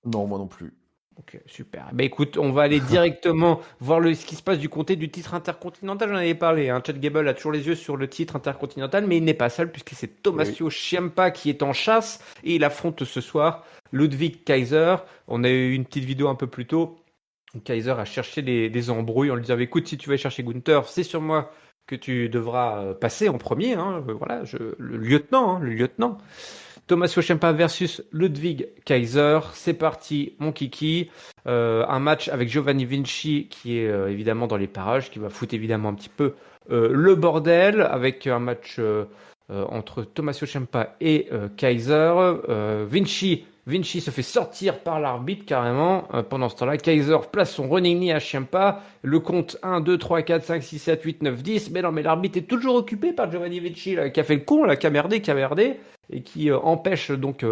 Non, moi non plus. Ok, super. Ben écoute, on va aller directement voir ce qui se passe du côté du titre intercontinental. J'en avais parlé. Hein. Chad Gable a toujours les yeux sur le titre intercontinental, mais il n'est pas seul puisque c'est Et oui. Tommaso Ciampa qui est en chasse et il affronte ce soir Ludwig Kaiser. On a eu une petite vidéo un peu plus tôt où Kaiser a cherché des embrouilles en lui disant écoute, si tu vas chercher Gunther, c'est sur moi que tu devras passer en premier. Hein. Voilà, le lieutenant, hein, le lieutenant. Tommaso Ciampa versus Ludwig Kaiser. C'est parti, mon kiki. Un match avec Giovanni Vinci qui est évidemment dans les parages, qui va foutre évidemment un petit peu le bordel avec un match entre Tommaso Ciampa et Kaiser. Vinci se fait sortir par l'arbitre carrément. Pendant ce temps-là, Kaiser place son running knee à Ciampa. Le compte 1, 2, 3, 4, 5, 6, 7, 8, 9, 10. Mais non, mais l'arbitre est toujours occupé par Giovanni Vinci, là, qui a fait le con, là, qui a merdé, et qui empêche donc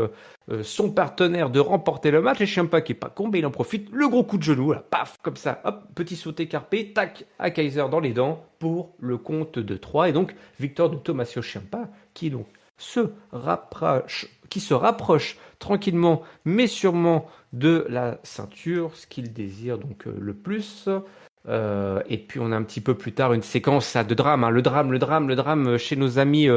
son partenaire de remporter le match. Et Ciampa qui est pas con, mais il en profite. Le gros coup de genou, là, paf, comme ça. Hop, petit sauté carpé, tac, à Kaiser dans les dents pour le compte de 3. Et donc, victoire de Tommaso Ciampa qui donc se rapproche tranquillement mais sûrement de la ceinture, ce qu'il désire donc le plus. Et puis on a un petit peu plus tard une séquence de drame, hein. Le drame chez nos amis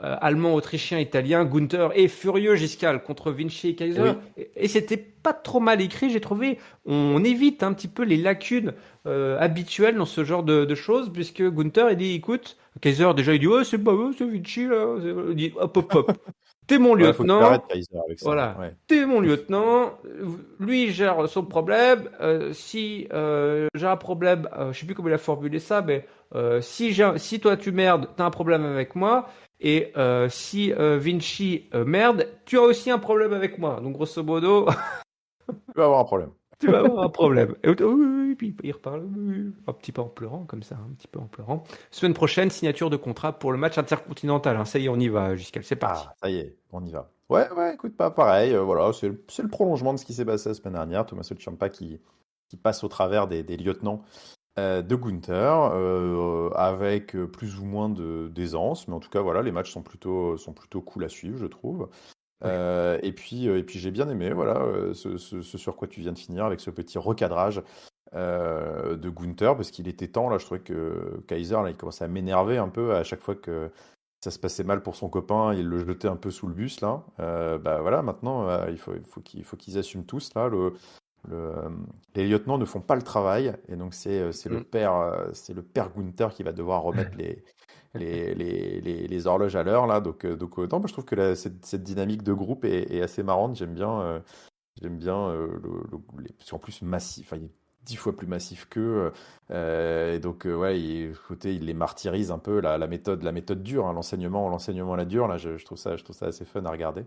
allemand, autrichien, italien. Gunther est furieux, Giscal, contre Vinci et Et Kaiser. oui. Et c'était pas trop mal écrit, j'ai trouvé. On évite un petit peu les lacunes habituelles dans ce genre de choses, puisque Gunther, il dit, écoute, Kaiser, déjà, il dit, ouais, c'est pas eux, c'est Vinci, là. Il dit, hop, hop, hop. T'es mon Ouais, faut qu'il arrête lieutenant. Kaiser avec ça. Voilà. Ouais. T'es mon lieutenant. Lui, il gère son problème. Si j'ai un problème, je sais plus comment il a formulé ça, mais si toi tu merdes, t'as un problème avec moi. Et si Vinci merde, tu as aussi un problème avec moi. Donc grosso modo, Tu vas avoir un problème. tu vas avoir un problème. Et, oui, oui, oui, puis il reparle oui, oui, un petit peu en pleurant, comme ça, un petit peu en pleurant. Semaine prochaine, signature de contrat pour le match intercontinental. Hein. Ça y est, on y va, Giscal. C'est parti. Ah, ça y est, on y va. Ouais, ouais, écoute, pas pareil. Voilà, c'est le prolongement de ce qui s'est passé la semaine dernière. Tommaso Ciampa qui passe au travers des lieutenants de Gunther, avec plus ou moins d'aisance. Mais en tout cas, voilà, les matchs sont plutôt cool à suivre, je trouve. Ouais. Et puis j'ai bien aimé, voilà, ce sur quoi tu viens de finir avec ce petit recadrage de Gunther, parce qu'il était temps, là, je trouvais que Kaiser, là, il commençait à m'énerver un peu à chaque fois que ça se passait mal pour son copain, il le jetait un peu sous le bus, là. Bah voilà, maintenant, il faut qu'ils assument tous, là, le- les lieutenants ne font pas le travail, et donc c'est le Mm. père, c'est le père Gunther qui va devoir remettre les horloges à l'heure là. Donc autant, moi, je trouve que cette dynamique de groupe est assez marrante. J'aime bien parce qu'en plus massif, enfin, il est 10 fois plus massif qu'eux. Et donc ouais, côté, il les martyrise un peu la méthode dure, hein, l'enseignement à la dure. Là, je trouve ça assez fun à regarder.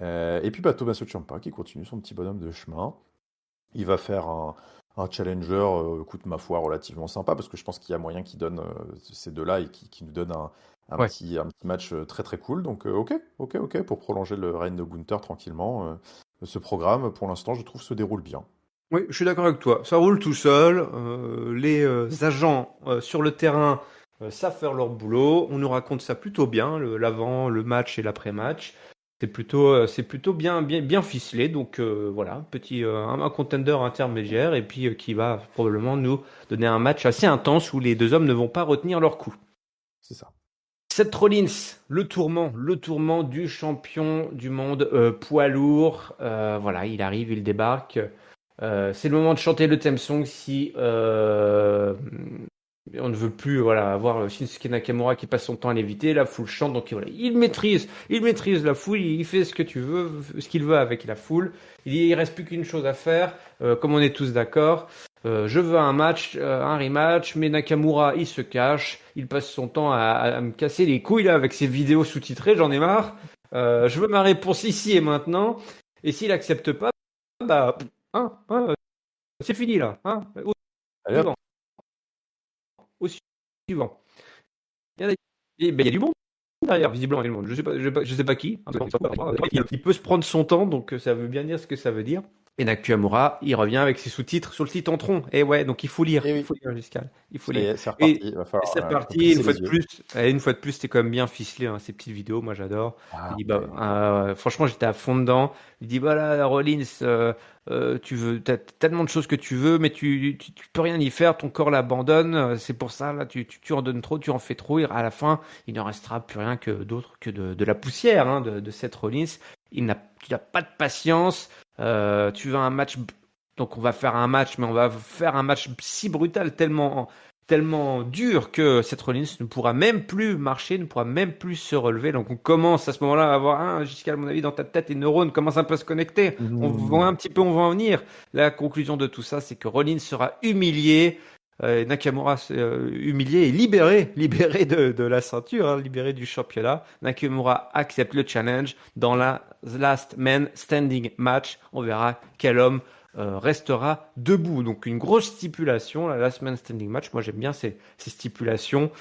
Et puis bah, Tommaso Ciampa qui continue son petit bonhomme de chemin. Il va faire un challenger, écoute, ma foi, relativement sympa, parce que je pense qu'il y a moyen qu'il donne ces deux-là et qui nous donne un Ouais. petit match très très cool. Donc, ok, ok, ok, pour prolonger le règne de Gunther tranquillement. Ce programme, pour l'instant, je trouve, se déroule bien. Oui, je suis d'accord avec toi. Ça roule tout seul. Les agents sur le terrain savent faire leur boulot. On nous raconte ça plutôt bien, l'avant, le match et l'après-match. C'est plutôt bien ficelé. Donc voilà, un contender intermédiaire et puis qui va probablement nous donner un match assez intense où les deux hommes ne vont pas retenir leur coup. C'est ça. Seth Rollins, le tourment du champion du monde poids lourd. Voilà, il arrive, il débarque. C'est le moment de chanter le theme song si on ne veut plus voilà avoir Shinsuke Nakamura qui passe son temps à l'éviter. La foule chante, donc voilà, il maîtrise la foule, il fait ce qu'il veut avec la foule. Il reste plus qu'une chose à faire, comme on est tous d'accord. Je veux un match, un rematch, mais Nakamura, il se cache, il passe son temps à me casser les couilles là avec ses vidéos sous-titrées, j'en ai marre. Je veux ma réponse ici et maintenant. Et s'il accepte pas, bah, c'est fini là. Au Allez hop. suivant. Au suivant. Il y, a, il y a du monde derrière, visiblement, il y a du monde. Je sais pas qui. Il peut se prendre son temps, donc ça veut bien dire ce que ça veut dire. Et Nakamura, il revient avec ses sous-titres sur le site en tronc. Et ouais, donc il faut lire. Et Il oui, faut lire, Giscal. Il faut ça y lire. est, c'est Et, reparti. Il va et c'est falloir parti, presser les yeux. une fois de plus, c'était quand même bien ficelé, hein, ces petites vidéos, moi j'adore. Il Ah, dit, ouais. franchement, j'étais à fond dedans. Il dit, voilà, Rollins, t'as tellement de choses que tu veux, mais tu peux rien y faire, ton corps l'abandonne. C'est pour ça, là, tu en donnes trop, tu en fais trop. Et à la fin, il ne restera plus rien que d'autre que de la poussière, hein, de Seth Rollins. Tu n'as pas de patience. Tu veux un match, donc on va faire un match, mais on va faire un match si brutal, tellement dur que Seth Rollins ne pourra même plus marcher, ne pourra même plus se relever. Donc on commence à ce moment-là à avoir jusqu'à mon avis dans ta tête, les neurones commencent un peu à se connecter. On voit un petit peu, on va en venir. La conclusion de tout ça, c'est que Rollins sera humilié. Nakamura humilié et libéré de la ceinture, hein, libéré du championnat. Nakamura accepte le challenge dans la Last Man Standing match. On verra quel homme restera debout. Donc une grosse stipulation, la Last Man Standing match. Moi j'aime bien ces stipulations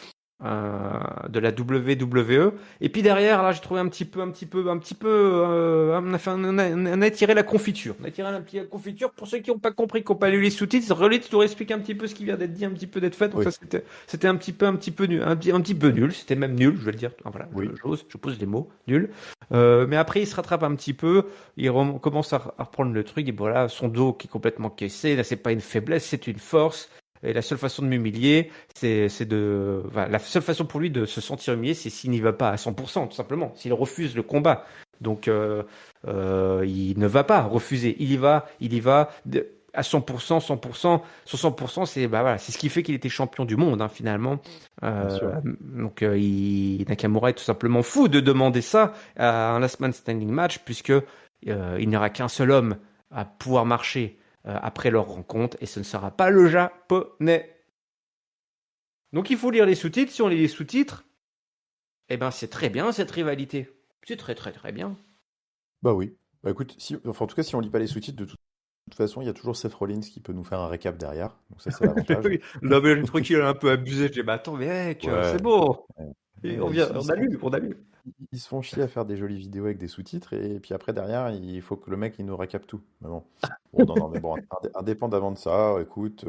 de la WWE. Et puis derrière, là, j'ai trouvé on a tiré la confiture. On a tiré la confiture pour ceux qui n'ont pas compris, qui n'ont pas lu les sous-titres. Relit nous explique un petit peu ce qui vient d'être dit, un petit peu d'être fait. Donc Oui, ça, c'était un petit peu nul, un petit peu nul. C'était même nul, je vais le dire. Voilà, oui. je pose les mots, nul. Mais après, il se rattrape un petit peu. Commence à reprendre le truc. Et voilà, son dos qui est complètement caissé. Là, c'est pas une faiblesse, c'est une force. Et la seule façon de m'humilier, la seule façon pour lui de se sentir humilié, c'est s'il n'y va pas à 100%, tout simplement. S'il refuse le combat. Donc, il ne va pas refuser. Il y va à 100%, 100%. Son 100%, c'est ce qui fait qu'il était champion du monde, hein, finalement. Bien sûr. Donc, Nakamura est tout simplement fou de demander ça à un last man standing match, puisque il n'y aura qu'un seul homme à pouvoir marcher après leur rencontre, et ce ne sera pas le japonais. Donc il faut lire les sous-titres. Si on lit les sous-titres, eh ben c'est très bien cette rivalité. C'est très très très bien. Bah oui. Bah écoute, enfin, en tout cas, si on lit pas les sous-titres, de toute façon, il y a toujours Seth Rollins qui peut nous faire un récap derrière. Donc ça, c'est l'avantage. Oui. Non mais j'ai trouvé qu'il a un peu abusé. Je dis bah attends mais mec, Ouais. c'est bon. Ouais. Et Ouais, ils, on a lu, on a lu. ils se font chier à faire des jolies vidéos avec des sous-titres et puis après derrière il faut que le mec il nous récap tout. Mais bon, bon non, non mais bon indépendamment de ça, écoute,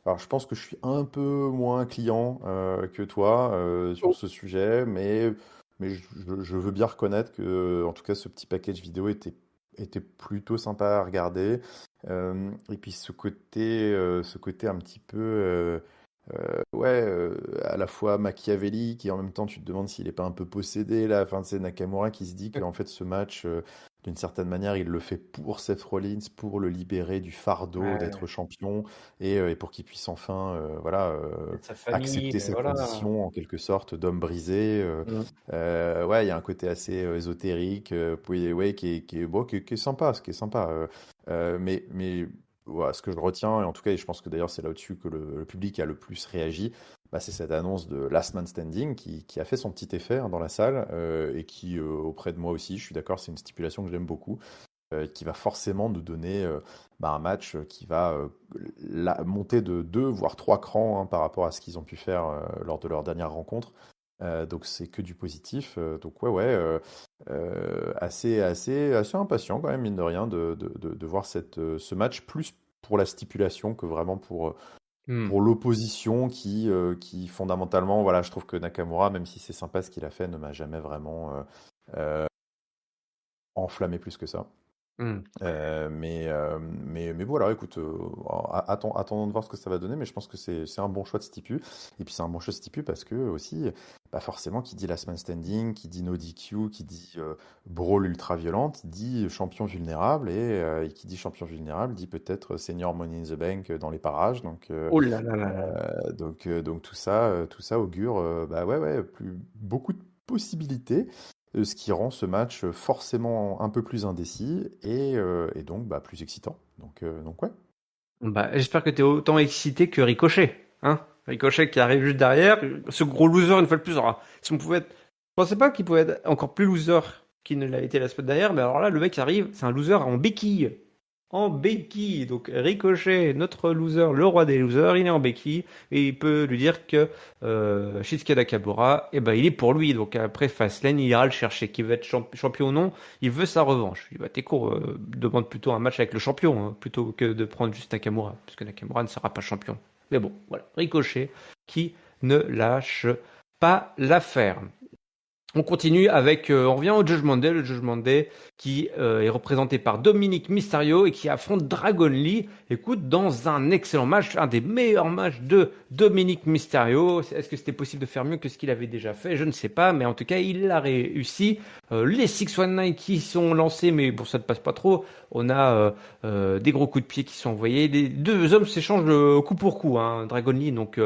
alors je pense que je suis un peu moins client que toi sur ce sujet, mais je veux bien reconnaître que en tout cas ce petit package vidéo était plutôt sympa à regarder. Et puis ce côté un petit peu ouais, à la fois machiavélique et en même temps tu te demandes s'il est pas un peu possédé là. Enfin, c'est Nakamura qui se dit qu'en fait ce match, d'une certaine manière, il le fait pour Seth Rollins, pour le libérer du fardeau Ouais, d'être champion et pour qu'il puisse enfin, voilà, sa famille, accepter sa voilà. condition en quelque sorte d'homme brisé. Ouais, il y a un côté assez ésotérique, ouais, qui est sympa, ce qui est sympa. Mais voilà, ce que je retiens, et en tout cas, et je pense que d'ailleurs c'est là-dessus que le public a le plus réagi, bah, c'est cette annonce de Last Man Standing qui a fait son petit effet hein, dans la salle et qui, auprès de moi aussi, je suis d'accord, c'est une stipulation que j'aime beaucoup, qui va forcément nous donner bah, un match qui va monter de deux, voire trois crans hein, par rapport à ce qu'ils ont pu faire lors de leur dernière rencontre. Donc c'est que du positif. Donc ouais, assez impatient quand même, mine de rien, de voir ce match plus pour la stipulation que vraiment Hmm. pour l'opposition qui fondamentalement, voilà, je trouve que Nakamura, même si c'est sympa ce qu'il a fait, ne m'a jamais vraiment enflammé plus que ça. Hmm. Mais voilà, écoute, attendons de voir ce que ça va donner, mais je pense que c'est un bon choix de stipu. Et puis c'est un bon choix de stipu parce que aussi, bah forcément, qui dit last man standing, qui dit no DQ, qui dit brawl ultra violente, dit champion vulnérable, et qui dit champion vulnérable dit peut-être senior money in the bank dans les parages. Oh là là là là. Donc tout ça augure, bah ouais, beaucoup de possibilités. Ce qui rend ce match forcément un peu plus indécis et donc bah, plus excitant. Donc ouais. Bah, j'espère que t'es autant excité que Ricochet, hein. Ricochet qui arrive juste derrière, ce gros loser une fois de plus. Alors, si on pouvait être... Je pensais pas qu'il pouvait être encore plus loser qu'il ne l'a été la semaine dernière, mais alors là, le mec arrive, c'est un loser en béquille. En béquille. Donc Ricochet, notre loser, le roi des losers, il est en béquille et il peut lui dire que Shinsuke Nakamura, eh ben, il est pour lui. Donc après Fastlane, il ira le chercher. Qui veut être champion ou non, il veut sa revanche. Il va t'es court, demande plutôt un match avec le champion plutôt que de prendre juste Nakamura, puisque Nakamura ne sera pas champion. Mais bon, voilà, Ricochet qui ne lâche pas l'affaire. On continue avec, on revient au Judgment Day, le Judgment Day qui est représenté par Dominic Mysterio et qui affronte Dragon Lee. Écoute, dans un excellent match, un des meilleurs matchs de Dominic Mysterio. Est-ce que c'était possible de faire mieux que ce qu'il avait déjà fait? Je ne sais pas, mais en tout cas, il l'a réussi. Les 619 qui sont lancés, mais bon, ça ne passe pas trop. On a des gros coups de pied qui sont envoyés. Les deux hommes s'échangent coup pour coup, hein. Dragon Lee, donc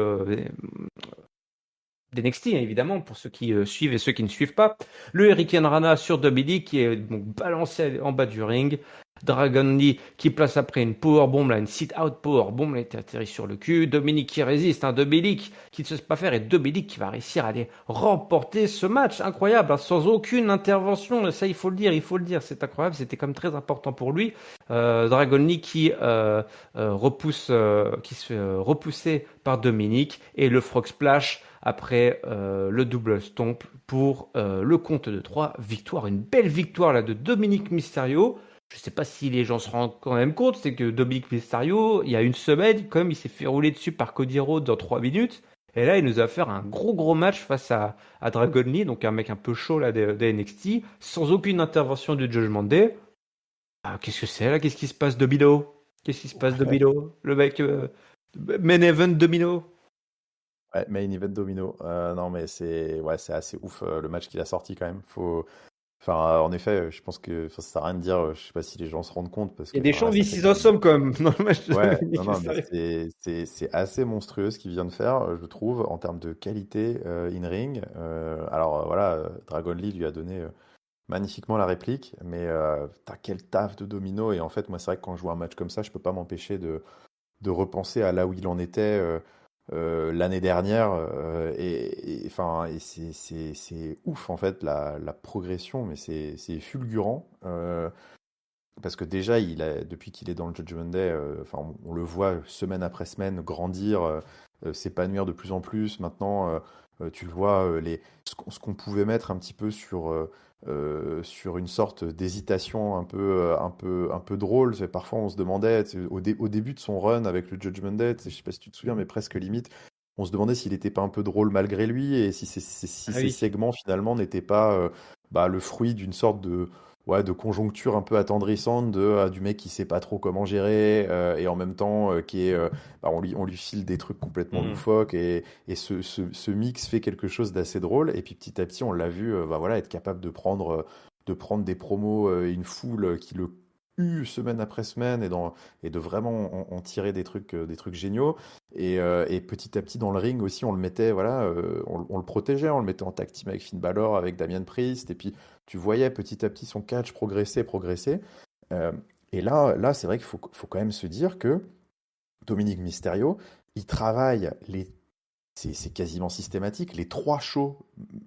d'NXT, hein, évidemment, pour ceux qui suivent et ceux qui ne suivent pas. Le Hurricane Rana sur Dominic qui est donc balancé en bas du ring. Dragon Lee qui place après une powerbomb, là, une sit-out powerbomb, là, il atterri sur le cul. Dominic qui résiste, hein, Dominic qui ne se laisse pas faire et Dominic qui va réussir à aller remporter ce match. Incroyable, hein, sans aucune intervention. Ça, il faut le dire, c'est incroyable. C'était quand même très important pour lui. Dragon Lee qui qui se fait repousser par Dominic et le Frog Splash après le double stomp pour le compte de 3 victoires. Une belle victoire là de Dominic Mysterio. Je ne sais pas si les gens se rendent quand même compte, c'est que Dominic Mysterio, il y a une semaine, quand même, il s'est fait rouler dessus par Cody Rhodes dans 3 minutes. Et là, il nous a fait un gros match face à Dragon Lee, donc un mec un peu chaud là de NXT, sans aucune intervention du Judgment Day. Ah, qu'est-ce que c'est là? Qu'est-ce qui se passe, Domino? Qu'est-ce qui se passe, Domino? Le mec main event Domino? Ouais, main event domino. Non, mais c'est assez ouf le match qu'il a sorti quand même. Enfin, en effet, je pense que ça sert à rien de dire. Je sais pas si les gens se rendent compte parce Il y a que des enfin gens là, ça fait ici quand en même. somme quand même dans le match de Ouais, non, Dominique non, mais Mysterio. c'est assez monstrueux ce qu'il vient de faire, je trouve, en termes de qualité in-ring. Alors voilà, Dragon Lee lui a donné magnifiquement la réplique, mais t'as quel taf de domino. Et en fait, moi, c'est vrai que quand je vois un match comme ça, je peux pas m'empêcher de repenser à là où il en était l'année dernière. Enfin, et c'est ouf, en fait, la progression, mais c'est fulgurant. Parce que déjà, depuis qu'il est dans le Judgment Day, enfin, on le voit semaine après semaine grandir, s'épanouir de plus en plus. Maintenant, tu le vois, ce qu'on pouvait mettre un petit peu sur une sorte d'hésitation un peu drôle. Parfois, on se demandait, tu sais, au début de son run avec le Judgment Day, tu sais, je sais pas si tu te souviens, mais presque limite, on se demandait s'il n'était pas un peu drôle malgré lui et si Ah ces oui. segments finalement n'étaient pas bah, le fruit d'une sorte de conjoncture un peu attendrissante du mec qui sait pas trop comment gérer et en même temps bah, on lui file des trucs complètement Hmm. loufoques et ce mix fait quelque chose d'assez drôle et puis petit à petit on l'a vu bah, voilà, être capable de prendre des promos une foule qui le semaine après semaine et de vraiment en tirer des trucs géniaux et petit à petit dans le ring aussi on le mettait voilà on le protégeait on le mettait en tag team avec Finn Balor avec Damian Priest et puis tu voyais petit à petit son catch progresser. Euh, et là c'est vrai faut quand même se dire que Dominique Mysterio, il travaille c'est quasiment systématique, les 3 shows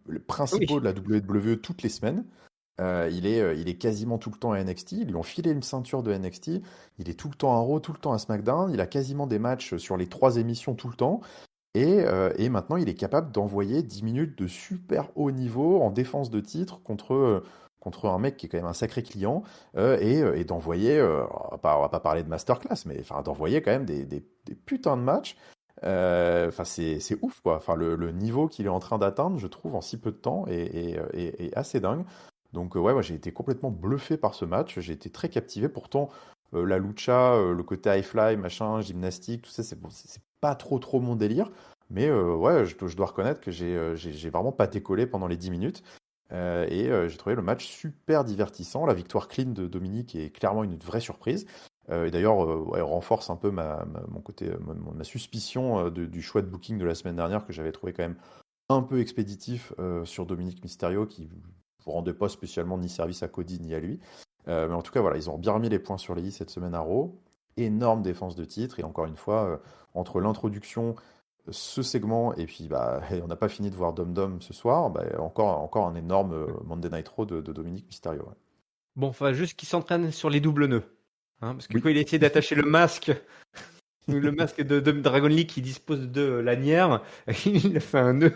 Oui. principaux de la WWE toutes les semaines. Il est quasiment tout le temps à NXT. Ils lui ont filé une ceinture de NXT. Il est tout le temps à Raw, tout le temps à SmackDown. Il a quasiment des matchs sur les 3 émissions tout le temps. Et maintenant, il est capable d'envoyer 10 minutes de super haut niveau en défense de titre contre contre un mec qui est quand même un sacré client et d'envoyer, on va pas parler de masterclass, mais enfin d'envoyer quand même des putains de matchs. Enfin, c'est ouf quoi. Enfin, le niveau qu'il est en train d'atteindre, je trouve, en si peu de temps est assez dingue. Donc, ouais, moi j'ai été complètement bluffé par ce match. J'ai été très captivé. Pourtant, la lucha, le côté high fly, machin, gymnastique, tout ça, c'est pas trop mon délire. Mais ouais, je dois reconnaître que j'ai vraiment pas décollé pendant les 10 minutes. J'ai trouvé le match super divertissant. La victoire clean de Dominique est clairement une vraie surprise. Et d'ailleurs, ouais, renforce un peu mon côté, ma suspicion du choix de booking de la semaine dernière que j'avais trouvé quand même un peu expéditif sur Dominique Mysterio qui ne rendait pas spécialement ni service à Cody ni à lui. Mais en tout cas, voilà, ils ont bien remis les points sur les i cette semaine à Raw. Énorme défense de titre. Et encore une fois, entre l'introduction, ce segment, et puis bah, on n'a pas fini de voir Dom Dom ce soir, bah, encore un énorme Monday Night Raw de Dominique Mysterio. Ouais. Bon, enfin, juste qu'il s'entraîne sur les doubles nœuds. Hein, parce que Oui. quand il a essayé d'attacher le masque de Dragon Lee qui dispose de lanière, il a fait un nœud.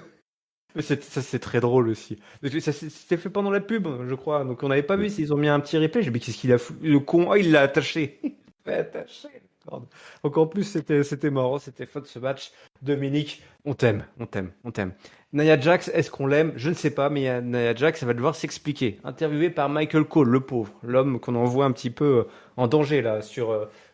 Mais ça, c'est très drôle aussi. Ça c'était fait pendant la pub, je crois. Donc on n'avait pas vu s'ils ont mis un petit replay. J'ai dit, mais qu'est-ce qu'il a foutu? Le con, oh, il l'a attaché. Il l'a attaché. Merde. Donc en plus, c'était marrant, c'était fun ce match. Dominique, on t'aime, on t'aime, on t'aime. Nia Jax, est-ce qu'on l'aime? Je ne sais pas, mais Nia Jax, elle va devoir s'expliquer. Interviewé par Michael Cole, le pauvre, l'homme qu'on envoie un petit peu en danger là,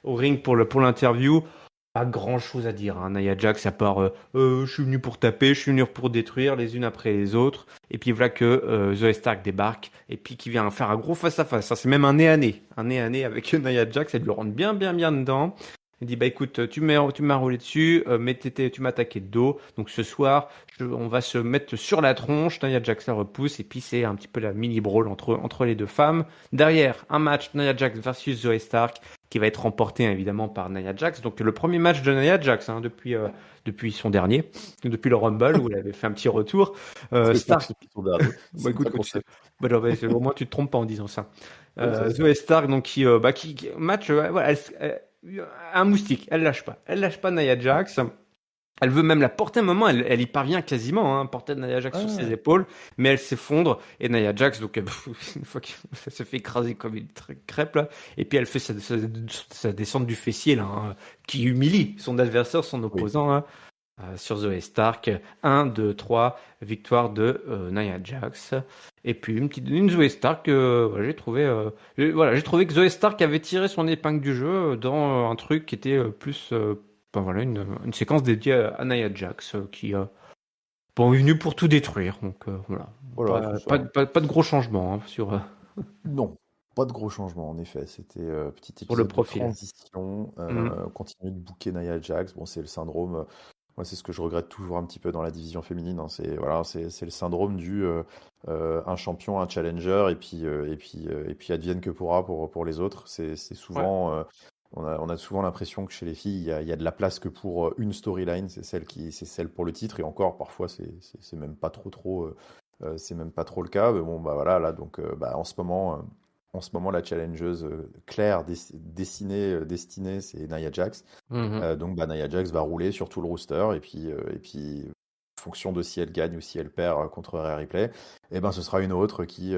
au ring pour l'interview. Pas grand chose à dire, hein. Nia Jax, à part je suis venu pour taper, je suis venu pour détruire les unes après les autres. Et puis voilà que Zoe Stark débarque et puis qui vient faire un gros face-à-face. Ça, c'est même un nez à nez. Un nez à nez avec Nia Jax, elle lui rentre bien dedans. Elle dit bah écoute, tu m'as roulé dessus, mais tu m'as attaqué de dos. Donc ce soir, on va se mettre sur la tronche. Nia Jax la repousse et puis c'est un petit peu la mini brawl entre les deux femmes. Derrière, un match Nia Jax versus Zoe Stark qui va être remporté évidemment par Nia Jax. Donc le premier match de Nia Jax hein, depuis son dernier, depuis le Rumble où elle avait fait un petit retour. Stark, bah écoute, bah, non, bah, au moins tu te trompes pas en disant ça. Zoe Stark donc qui match, voilà, un moustique, elle lâche pas Nia Jax. Elle veut même la porter un moment, elle y parvient quasiment, hein, porter Nia Jax sur ses épaules, mais elle s'effondre et Nia Jax, donc une fois qu'elle se fait écraser comme une crêpe là, et puis elle fait sa descente du fessier là, hein, qui humilie son adversaire, son opposant hein, sur Zoe Stark. 1, 2, 3, victoire de Nia Jax. Et puis une Zoe Stark, voilà, j'ai trouvé que Zoe Stark avait tiré son épingle du jeu dans un truc qui était plus ben voilà, une séquence dédiée à Nia Jax qui bon, est venue pour tout détruire. Donc voilà. Voilà, Pas de gros changements hein, Non, pas de gros changements en effet. C'était petit sur le épisode de profil. transition. Mm. Continuer de booker Nia Jax. Bon, c'est le syndrome. Moi, c'est ce que je regrette toujours un petit peu dans la division féminine. Hein. C'est le syndrome du un champion, un challenger, et puis advienne que pourra pour les autres. C'est Ouais. souvent. On a souvent l'impression que chez les filles, il y a de la place que pour une storyline. C'est celle pour le titre. Et encore, parfois, c'est même pas trop. C'est même pas trop le cas. Mais bon, bah voilà, là, donc, bah, en ce moment, la challengeuse claire, destinée, c'est Nia Jax. Mhm. Donc, bah, Nia Jax va rouler sur tout le rooster. Et puis, en fonction de si elle gagne ou si elle perd contre Rhea Ripley, et ben, ce sera une autre qui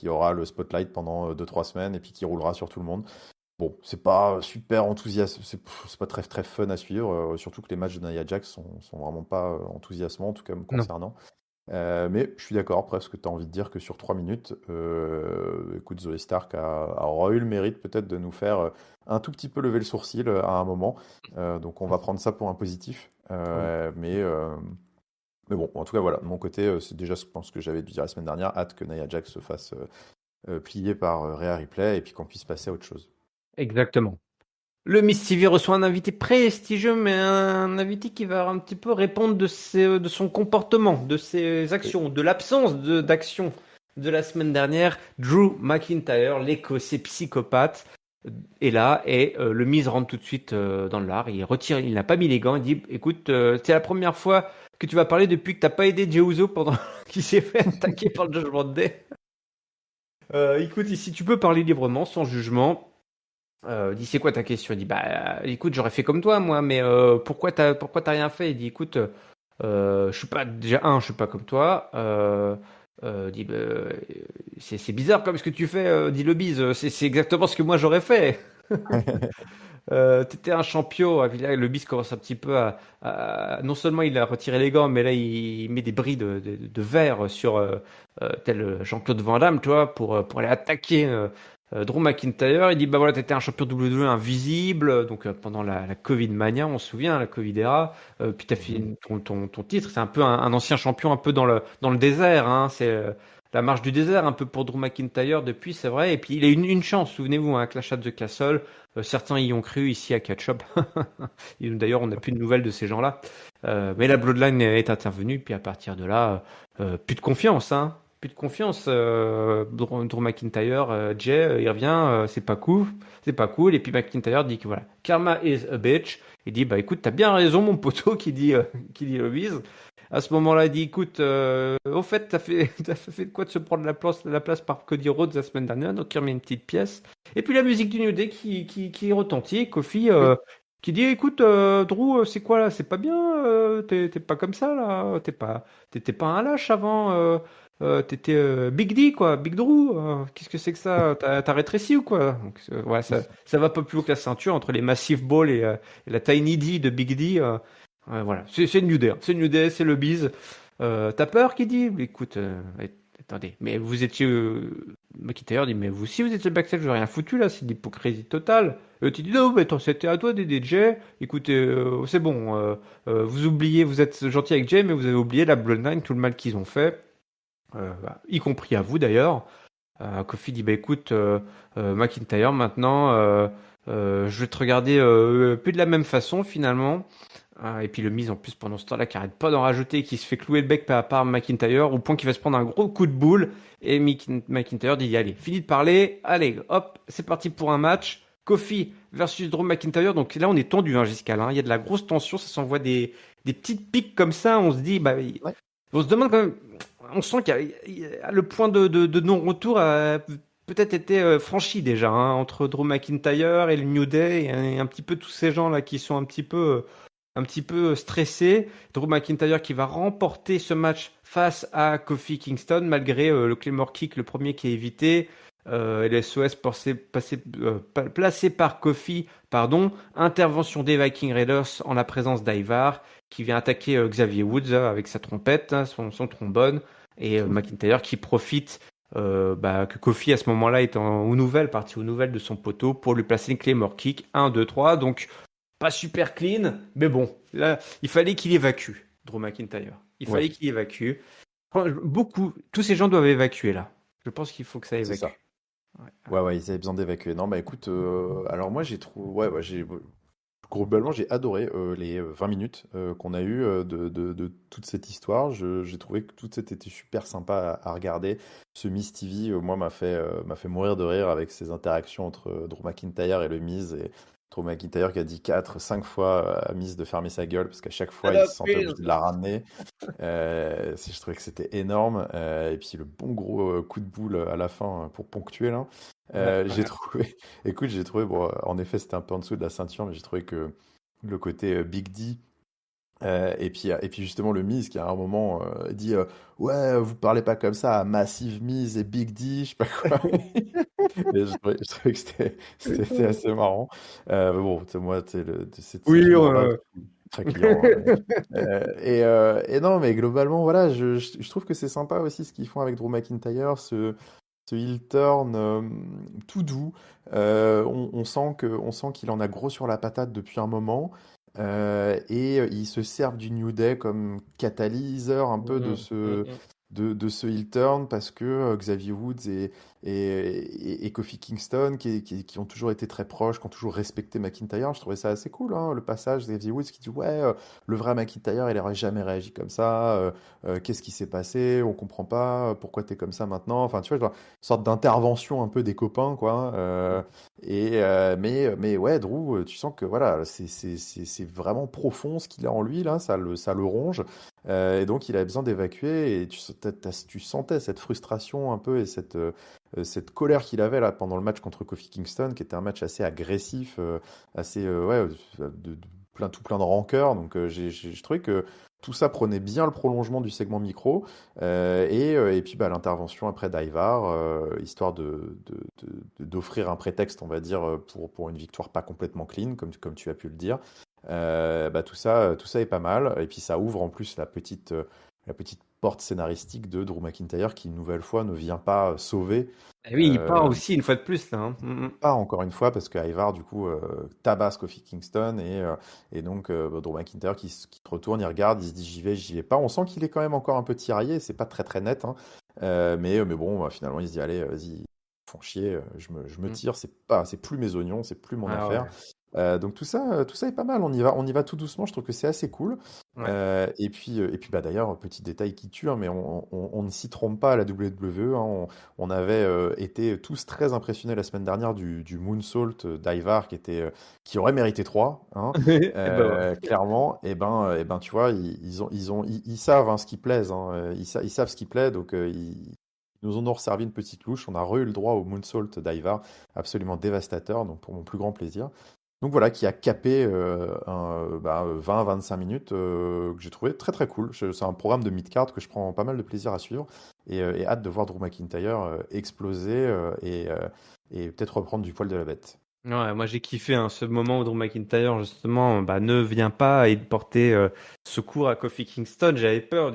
aura le spotlight pendant 2-3 semaines et puis qui roulera sur tout le monde. Bon, c'est pas super enthousiasme, c'est pas très très fun à suivre, surtout que les matchs de Nia Jax sont vraiment pas enthousiasmants, en tout cas me Non. concernant. Mais je suis d'accord, presque, tu as envie de dire que sur 3 minutes, écoute, Zoe Stark aura eu le mérite peut-être de nous faire un tout petit peu lever le sourcil à un moment. Donc on va prendre ça pour un positif. Oui. Mais bon, en tout cas, voilà, de mon côté, c'est déjà, je pense que j'avais dû dire la semaine dernière, hâte que Nia Jax se fasse plier par Rhea Ripley et puis qu'on puisse passer à autre chose. Exactement. Le Miss TV reçoit un invité prestigieux, mais un invité qui va un petit peu répondre de son comportement, de ses actions, de l'absence d'action de la semaine dernière. Drew McIntyre, l'Écossais psychopathe, est là et le Miz rentre tout de suite dans l'art. Il n'a pas mis les gants. Il dit, écoute, c'est la première fois que tu vas parler depuis que t'as pas aidé Jey Uso pendant qu'il s'est fait attaquer par le Judgment Day. Écoute, ici tu peux parler librement, sans jugement. Dit c'est quoi ta question? Il dit bah écoute j'aurais fait comme toi moi mais pourquoi t'as rien fait? Il dit écoute je suis pas comme toi dit c'est bizarre comme ce que tu fais, dit le bise. C'est exactement ce que moi j'aurais fait. T'étais un champion. Et puis là, le bis commence un petit peu non seulement il a retiré les gants, mais là il met des bris de verre sur tel Jean-Claude Van Damme, tu vois, pour aller attaquer Drew McIntyre. Il dit bah voilà, t'étais un champion WWE invisible. Donc pendant la Covid mania, on se souvient, la Covid era. Puis t'as fait ton titre. C'est un peu un ancien champion, un peu dans le désert. Hein. C'est la marche du désert, un peu pour Drew McIntyre depuis, c'est vrai. Et puis il a une chance, souvenez-vous, hein, Clash at the Castle. Certains y ont cru ici à Catch-Up. D'ailleurs, on n'a plus de nouvelles de ces gens-là. Mais la Bloodline est intervenue, puis à partir de là, plus de confiance, hein. Plus de confiance. Drew McIntyre, Jay, il revient, c'est pas cool, c'est pas cool. Et puis McIntyre dit que voilà, karma is a bitch. Il dit bah écoute, t'as bien raison, mon poteau, qui dit Louise. À ce moment-là, il dit écoute, au fait, t'as fait de quoi de se prendre la place par Cody Rhodes la semaine dernière, donc il remet une petite pièce. Et puis la musique du New Day qui retentit, Kofi qui dit écoute Drew, c'est quoi là? C'est pas bien, t'es pas comme ça là, t'étais pas un lâche avant, t'étais Big D quoi, Big Drew, qu'est-ce que c'est que ça? T'as rétréci ou quoi? Donc, voilà, ça va pas plus haut que la ceinture entre les Massive Ball et la Tiny D de Big D. Voilà, c'est le New Day, hein. C'est le New Day, c'est le bise. T'as peur qui dit? Écoute, attendez, mais vous étiez McIntyre dit mais vous si vous étiez backstage, vous n'avez rien foutu là, c'est de l'hypocrisie totale. Tu dis non, mais attends, c'était à toi d'aider Jay. Écoutez, c'est bon, vous oubliez, vous êtes gentil avec Jay, mais vous avez oublié la Bloodline, tout le mal qu'ils ont fait, y compris à vous d'ailleurs. Kofi dit bah écoute, McIntyre maintenant, je vais te regarder plus de la même façon finalement. Et puis le mise en plus pendant ce temps-là qui arrête pas d'en rajouter, qui se fait clouer le bec par McIntyre au point qu'il va se prendre un gros coup de boule. Et McIntyre dit allez, fini de parler, allez, hop, c'est parti pour un match. Kofi versus Drew McIntyre. Donc là on est tendu, hein, Giscard, hein. Il y a de la grosse tension, ça s'envoie des petites piques comme ça. On se dit, bah, Ouais. on se demande quand même, on sent le point de non-retour a peut-être été franchi déjà, hein, entre Drew McIntyre et le New Day et un petit peu tous ces gens là qui sont un petit peu stressé. Drew McIntyre qui va remporter ce match face à Kofi Kingston malgré le Claymore Kick, le premier qui est évité. Et le SOS placé par Kofi, pardon. Intervention des Viking Raiders en la présence d'Ivar qui vient attaquer Xavier Woods avec sa trompette, hein, son trombone. Et McIntyre qui profite que Kofi à ce moment-là est parti aux nouvelles de son poteau pour lui placer une Claymore Kick. 1, 2, 3. Donc pas super clean, mais bon, là, il fallait qu'il évacue, Drew McIntyre. Il fallait qu'il évacue. Tous ces gens doivent évacuer là. Je pense qu'il faut que ça évacue. C'est ça. Ouais, ils avaient besoin d'évacuer. Non, bah écoute, alors moi j'ai trouvé, globalement j'ai adoré les 20 minutes qu'on a eu de toute cette histoire. J'ai trouvé que tout c'était super sympa à regarder. Ce Miz TV, moi, m'a fait mourir de rire avec ces interactions entre Drew McIntyre et le Miz et Drew McIntyre qui a dit 4, 5 fois à Miz de fermer sa gueule parce qu'à chaque fois il se sentait obligé de la ramener. Je trouvais que c'était énorme. Et puis le bon gros coup de boule à la fin pour ponctuer là. J'ai trouvé, écoute, bon, en effet, c'était un peu en dessous de la ceinture, mais j'ai trouvé que le côté Big D, et puis justement le Miz qui à un moment dit ouais, vous parlez pas comme ça à Massive Miz et Big D, je sais pas quoi. Et je trouvais que c'était assez marrant. Mais bon, moi, cette Oui, humeur-là, je suis très client, hein. Et non, mais globalement, voilà, je trouve que c'est sympa aussi ce qu'ils font avec Drew McIntyre, ce heel turn tout doux. On sent qu'il en a gros sur la patate depuis un moment. Et ils se servent du New Day comme catalyseur un peu de ce heel turn parce que Xavier Woods et Kofi Kingston qui ont toujours été très proches, qui ont toujours respecté McIntyre, je trouvais ça assez cool, hein, le passage de Xavier Woods qui dit ouais, le vrai McIntyre il aurait jamais réagi comme ça, qu'est-ce qui s'est passé, on comprend pas, pourquoi t'es comme ça maintenant, enfin tu vois, genre, une sorte d'intervention un peu des copains quoi. Mais ouais, Drew, tu sens que voilà, c'est vraiment profond ce qu'il a en lui là, ça le ronge. Et donc il a besoin d'évacuer et tu sentais cette frustration un peu et cette colère qu'il avait là pendant le match contre Kofi Kingston, qui était un match assez agressif, assez ouais, plein de rancœur. Donc je trouvais que tout ça prenait bien le prolongement du segment micro. Et puis l'intervention après d'Ivar, histoire d'offrir un prétexte, on va dire, pour une victoire pas complètement clean, comme tu as pu le dire. Tout ça est pas mal. Et puis ça ouvre en plus la petite porte scénaristique de Drew McIntyre qui, une nouvelle fois, ne vient pas sauver. Et oui, il part aussi une fois de plus là. Hein. Pas encore une fois, parce que Ivar, du coup, tabasse Kofi Kingston. Et donc, Drew McIntyre qui se retourne, il regarde, il se dit j'y vais pas. On sent qu'il est quand même encore un peu tiraillé, c'est pas très très net. Hein. Mais bon, finalement, il se dit allez, vas-y, ils font chier, je me tire, c'est plus mes oignons, c'est plus mon Ah affaire. ouais. Donc tout ça est pas mal. On y va tout doucement. Je trouve que c'est assez cool. Ouais. Et puis d'ailleurs, petit détail qui tue, hein, mais on ne s'y trompe pas à la WWE. Hein. On avait été tous très impressionnés la semaine dernière du moonsault d'Ivar qui aurait mérité 3, hein, Et ben ouais. clairement. Et ben, tu vois, ils savent hein, ce qui plaise. Hein. Ils savent ce qui plaît, donc ils nous en ont resservi une petite louche. On a eu le droit au moonsault d'Ivar, absolument dévastateur, donc pour mon plus grand plaisir. Donc voilà, qui a capé 20-25 minutes que j'ai trouvé très très cool. C'est un programme de mid-card que je prends pas mal de plaisir à suivre et hâte de voir Drew McIntyre exploser et peut-être reprendre du poil de la bête. Ouais, moi j'ai kiffé hein, ce moment où Drew McIntyre justement ne vient pas et porter secours à Kofi Kingston. J'avais peur.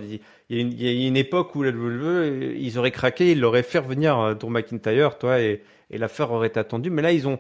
Il y a une époque où la WWE, ils auraient craqué, ils l'auraient fait revenir Drew McIntyre, toi, et l'affaire aurait été attendue. Mais là ils ont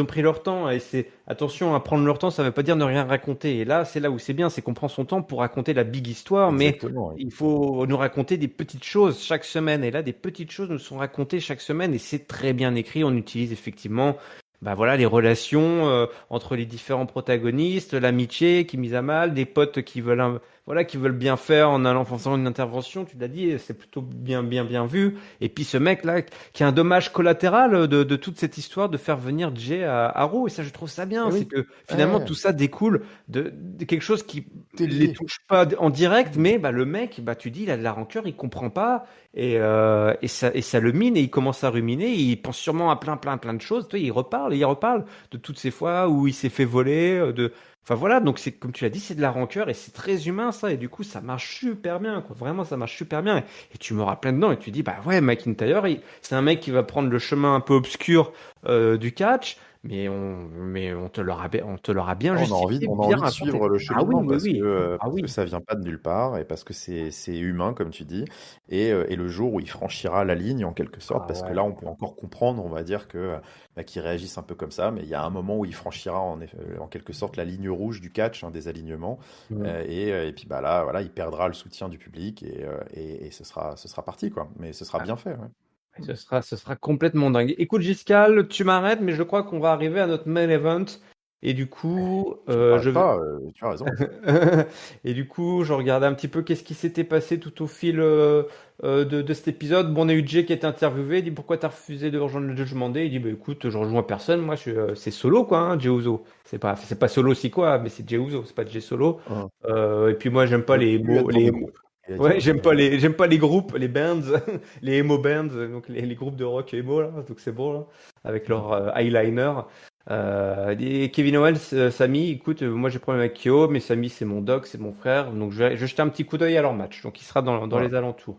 pris leur temps et c'est attention à prendre leur temps, ça veut pas dire ne rien raconter. Et là c'est là où c'est bien, c'est qu'on prend son temps pour raconter la big histoire, mais Exactement, oui. il faut nous raconter des petites choses chaque semaine. Et là des petites choses nous sont racontées chaque semaine et c'est très bien écrit. On utilise effectivement bah voilà, les relations entre les différents protagonistes, l'amitié qui est mise à mal, des potes qui veulent voilà qui veulent bien faire en faisant une intervention, tu l'as dit, c'est plutôt bien vu. Et puis ce mec là qui a un dommage collatéral de toute cette histoire de faire venir Jay à Raw et ça je trouve ça bien, Eh c'est oui, que finalement ouais, tout ça découle de quelque chose qui t'es les lié. touche pas en direct, mais bah le mec, bah tu dis il a de la rancœur, il comprend pas et ça le mine et il commence à ruminer. Il pense sûrement à plein de choses. Tu vois, il reparle de toutes ces fois où il s'est fait voler. Enfin voilà, donc c'est comme tu l'as dit, c'est de la rancœur et c'est très humain ça. Et du coup, ça marche super bien, quoi. Vraiment, ça marche super bien. Et tu me plein dedans et tu dis, bah ouais, McIntyre, c'est un mec qui va prendre le chemin un peu obscur du catch. On te l'aura bien justifié, On a bien envie de raconté. suivre le Ah oui, cheminement oui, oui. Ah parce que oui. ça vient pas de nulle part et parce que c'est humain, comme tu dis. Et le jour où il franchira la ligne, en quelque sorte, Ah parce que là, ouais. on peut encore comprendre, on va dire, qu'il réagisse un peu comme ça, mais il y a un moment où il franchira en quelque sorte la ligne rouge du catch, hein, des alignements. Et puis bah là, voilà, il perdra le soutien du public et ce sera parti, quoi. Mais ce sera bien fait, ouais. Ce sera complètement dingue. Écoute, Giscal, tu m'arrêtes, mais je crois qu'on va arriver à notre main event. Et du coup, Je ne t'arrête pas, tu as raison. et du coup, je regardais un petit peu qu'est-ce qui s'était passé tout au fil de cet épisode. Bon, on a eu Jay qui est interviewé. Il dit pourquoi t'as refusé de rejoindre le Judgment Day. Il dit bah écoute, je rejoins personne. Moi, c'est solo quoi, hein, Jey Uso. C'est pas solo si quoi, mais c'est Jey Uso, c'est pas Jay solo. Hein. Et puis moi, j'aime pas Je veux les plus être mots, dans des groupes. Il a dit, ouais, ouais. j'aime pas les groupes, les bands, les emo bands, donc les groupes de rock emo là, donc c'est bon là, avec leur eyeliner. Et Kevin Owens, Sami, écoute, moi j'ai problème avec Kyo, mais Sami c'est mon doc, c'est mon frère, donc je vais jeter un petit coup d'œil à leur match, donc il sera dans Voilà. les alentours.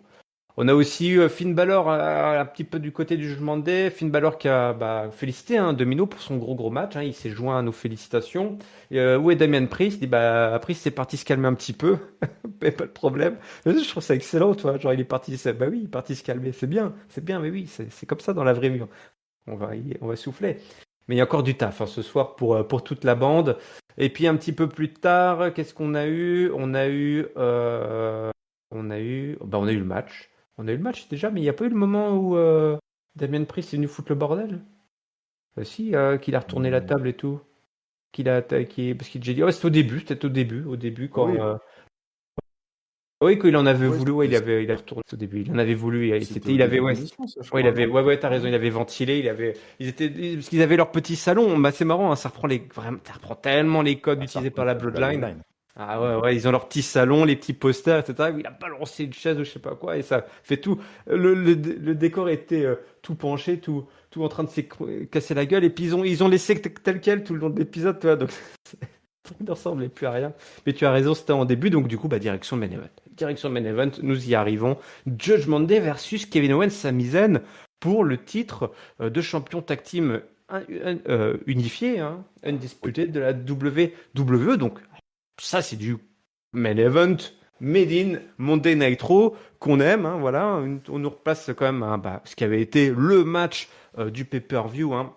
On a aussi eu Finn Balor un petit peu du côté du Jugement Day. Finn Balor qui a félicité hein, Domino pour son gros match. Hein, il s'est joint à nos félicitations. Où est Damien Priest? Il dit bah Priest c'est parti se calmer un petit peu, mais pas de problème. Je trouve ça excellent, toi. Genre il est parti, bah oui, il est parti se calmer, c'est bien, mais oui, c'est comme ça dans la vraie vie. On va souffler. Mais il y a encore du taf hein, ce soir pour toute la bande. Et puis un petit peu plus tard, qu'est-ce qu'on a eu? On a eu le match. On a eu le match déjà, mais il n'y a pas eu le moment où Damien Priest est venu foutre le bordel. Si, qu'il a retourné la Hum, table et tout. Qu'il a attaqué. Parce qu'il a dit, oh, c'était au début, au début quand. Oui, Oui, qu'il en avait oui, voulu, ouais, il a retourné au début. Il en avait voulu, c'était au il avait, début de ouais, l'émission, ça, je ouais, il crois, avait, non? ouais, t'as raison, Ouais. il avait ventilé, parce qu'ils avaient leur petit salon. Bah, c'est marrant, hein, ça reprend tellement les codes Ah, ça utilisés reprend par le la code de la Bloodline. Bloodline. Ah Ouais. ouais, ils ont leur petit salon, les petits posters, etc. Il a balancé une chaise ou je sais pas quoi, et ça fait tout. Le décor était tout penché, tout en train de se casser la gueule, et puis ils ont laissé tel quel tout le long de l'épisode, tu vois. Donc, Il ne ressemblait plus à rien. Mais tu as raison, c'était en début, donc du coup, direction main event. Direction main event, nous y arrivons. Judgment Day versus Kevin Owens, Sami Zayn pour le titre de champion tag team unifié, hein, undisputed de la WWE. Donc ça, c'est du main event made in Monday Nitro qu'on aime. Hein, voilà, on nous replace quand même ce qui avait été le match du pay-per-view. Hein,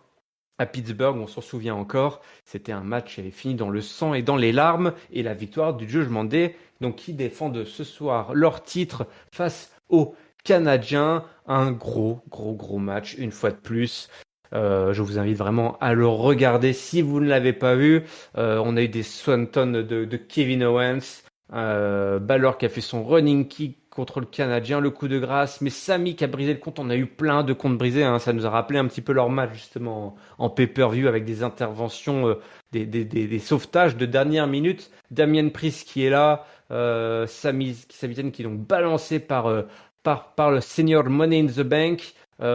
à Pittsburgh, on s'en souvient encore, c'était un match qui avait fini dans le sang et dans les larmes, et la victoire du Judgment Day, donc qui défendent ce soir leur titre face aux Canadiens. Un gros match, une fois de plus. Je vous invite vraiment à le regarder si vous ne l'avez pas vu. On a eu des Swanton de Kevin Owens, Balor qui a fait son running kick contre le Canadien, le coup de grâce, mais Sami qui a brisé le compte. On a eu plein de comptes brisés, hein. Ça nous a rappelé un petit peu leur match justement en pay-per-view avec des interventions, des sauvetages de dernière minute. Damien Priest qui est là, Sami Zayn qui est donc balancé par le senior Money in the Bank. Il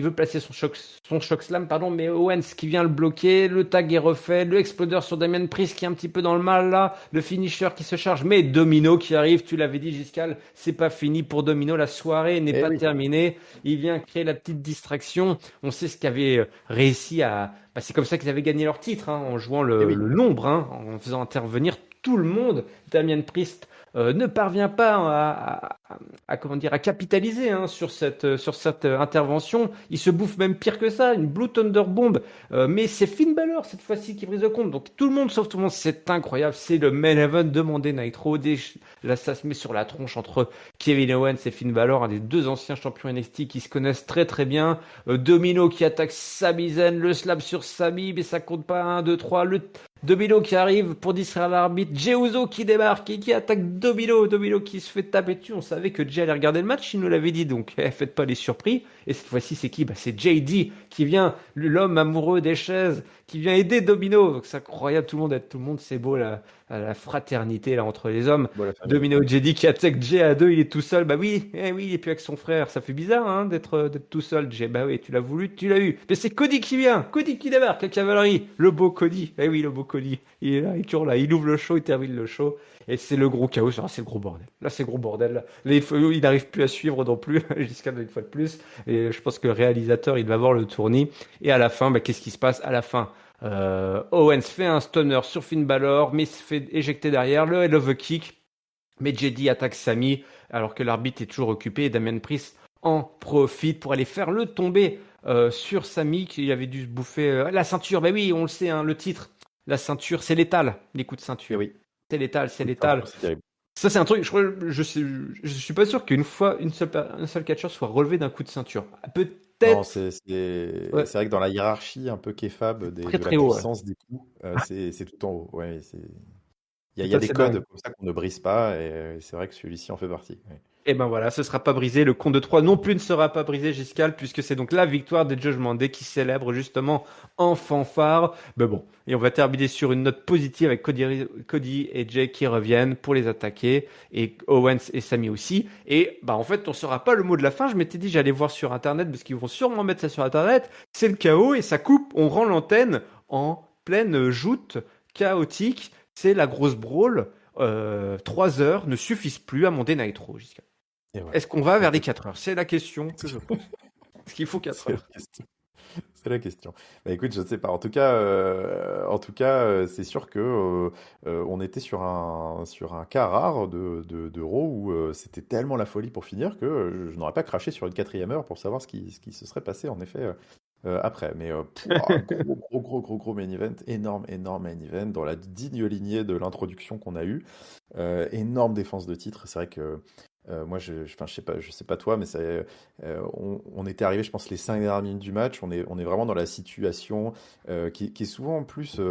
veut placer son choc slam, mais Owens qui vient le bloquer, le tag est refait, le explodeur sur Damien Priest qui est un petit peu dans le mal là, le finisher qui se charge, mais Domino qui arrive, tu l'avais dit Giscal, c'est pas fini pour Domino, la soirée n'est pas terminée, il vient créer la petite distraction, on sait ce qu'avait réussi à... c'est comme ça qu'ils avaient gagné leur titre, hein, en jouant le nombre, hein, en faisant intervenir tout le monde. Damien Priest ne parvient pas à capitaliser, hein, sur cette intervention. Il se bouffe même pire que ça, une Blue Thunder Bomb. Mais c'est Finn Balor cette fois-ci qui brise le compte. Donc tout le monde sauve tout le monde, c'est incroyable. C'est le main event de Monday Nitro. Là, ça se met sur la tronche entre Kevin Owens et Finn Balor, un des deux anciens champions NXT qui se connaissent très très bien. Domino qui attaque Sami Zayn, le slap sur Sami, mais ça compte pas. 1, 2, 3, le Domino qui arrive pour distraire l'arbitre, Jey Uso qui débarque et qui attaque Domino qui se fait taper dessus. On savait que Jey allait regarder le match, il nous l'avait dit, donc faites pas les surpris. Et cette fois-ci, c'est qui? C'est JD qui vient, l'homme amoureux des chaises, qui vient aider Domino. Donc c'est incroyable, tout le monde, c'est beau la fraternité là entre les hommes. Bon, Domino JD qui attaque Jey à deux, il est tout seul. Oui, il est plus avec son frère. Ça fait bizarre, hein, d'être tout seul. Jey, oui, tu l'as voulu, tu l'as eu. Mais c'est Cody qui vient, Cody qui débarque, la cavalerie, le beau Cody. Oui, le beau Cody. Il est là, il est toujours là, il ouvre le show, il termine le show. Et c'est le gros chaos, c'est le gros bordel. Là, c'est le gros bordel. Là, il n'arrive plus à suivre non plus, jusqu'à une fois de plus. Et je pense que le réalisateur, il va voir le tournis. Et à la fin, qu'est-ce qui se passe à la fin? Owens fait un stunner sur Finn Balor, mais se fait éjecter derrière, le head of a kick. Mais JD attaque Sami, alors que l'arbitre est toujours occupé. Et Damien Priest en profite pour aller faire le tomber sur Sami, qui avait dû se bouffer la ceinture. Oui, on le sait, hein, le titre. La ceinture, c'est létal, les coups de ceinture. Oui. C'est létal, c'est létal. C'est terrible. Ça, c'est un truc, je suis pas sûr qu'une fois, un seul catcheur soit relevé d'un coup de ceinture. Peut-être. Non, c'est vrai que dans la hiérarchie un peu kéfab de la puissance des coups, c'est tout en haut. Ouais, il y a des codes comme ça qu'on ne brise pas, et c'est vrai que celui-ci en fait partie. Ouais. Et voilà, ce sera pas brisé. Le compte de 3 non plus ne sera pas brisé, Giscal, puisque c'est donc la victoire des Judgment Day qui célèbre justement en fanfare. Et on va terminer sur une note positive avec Cody et Jey qui reviennent pour les attaquer, et Owens et Sami aussi. Et en fait, on saura pas le mot de la fin. Je m'étais dit j'allais voir sur Internet, parce qu'ils vont sûrement mettre ça sur Internet. C'est le chaos et ça coupe. On rend l'antenne en pleine joute chaotique. C'est la grosse brawl. 3 heures ne suffisent plus à Monday Nitro, Giscal. Est-ce qu'on va vers les 4 heures? C'est la question que je pose. Est-ce qu'il faut 4 heures? C'est la question. Écoute, je ne sais pas. En tout cas, c'est sûr que on était sur un cas rare de Raw où c'était tellement la folie pour finir que je n'aurais pas craché sur une 4e heure pour savoir ce qui se serait passé en effet après. Mais gros main event, énorme main event dans la digne lignée de l'introduction qu'on a eue. Énorme défense de titre. C'est vrai que moi, je sais pas toi, mais on était arrivé, je pense, les 5 dernières minutes du match. On est vraiment dans la situation qui est souvent en plus,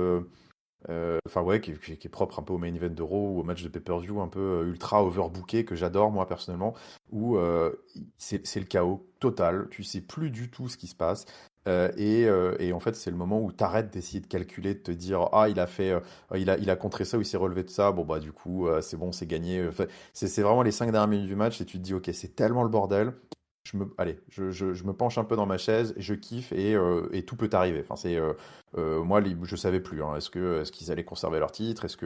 qui est propre un peu au main event de Raw ou au match de pay-per-view un peu ultra overbooké que j'adore moi personnellement, où c'est le chaos total. Tu sais plus du tout ce qui se passe. Et en fait, c'est le moment où tu arrêtes d'essayer de calculer, de te dire il a fait, il a contré ça ou il s'est relevé de ça. Du coup, c'est bon, c'est gagné. C'est vraiment les 5 dernières minutes du match et tu te dis ok, c'est tellement le bordel je me penche un peu dans ma chaise, je kiffe et tout peut arriver. Enfin, moi, je savais plus. Hein. Est-ce qu'ils allaient conserver leur titre? Est-ce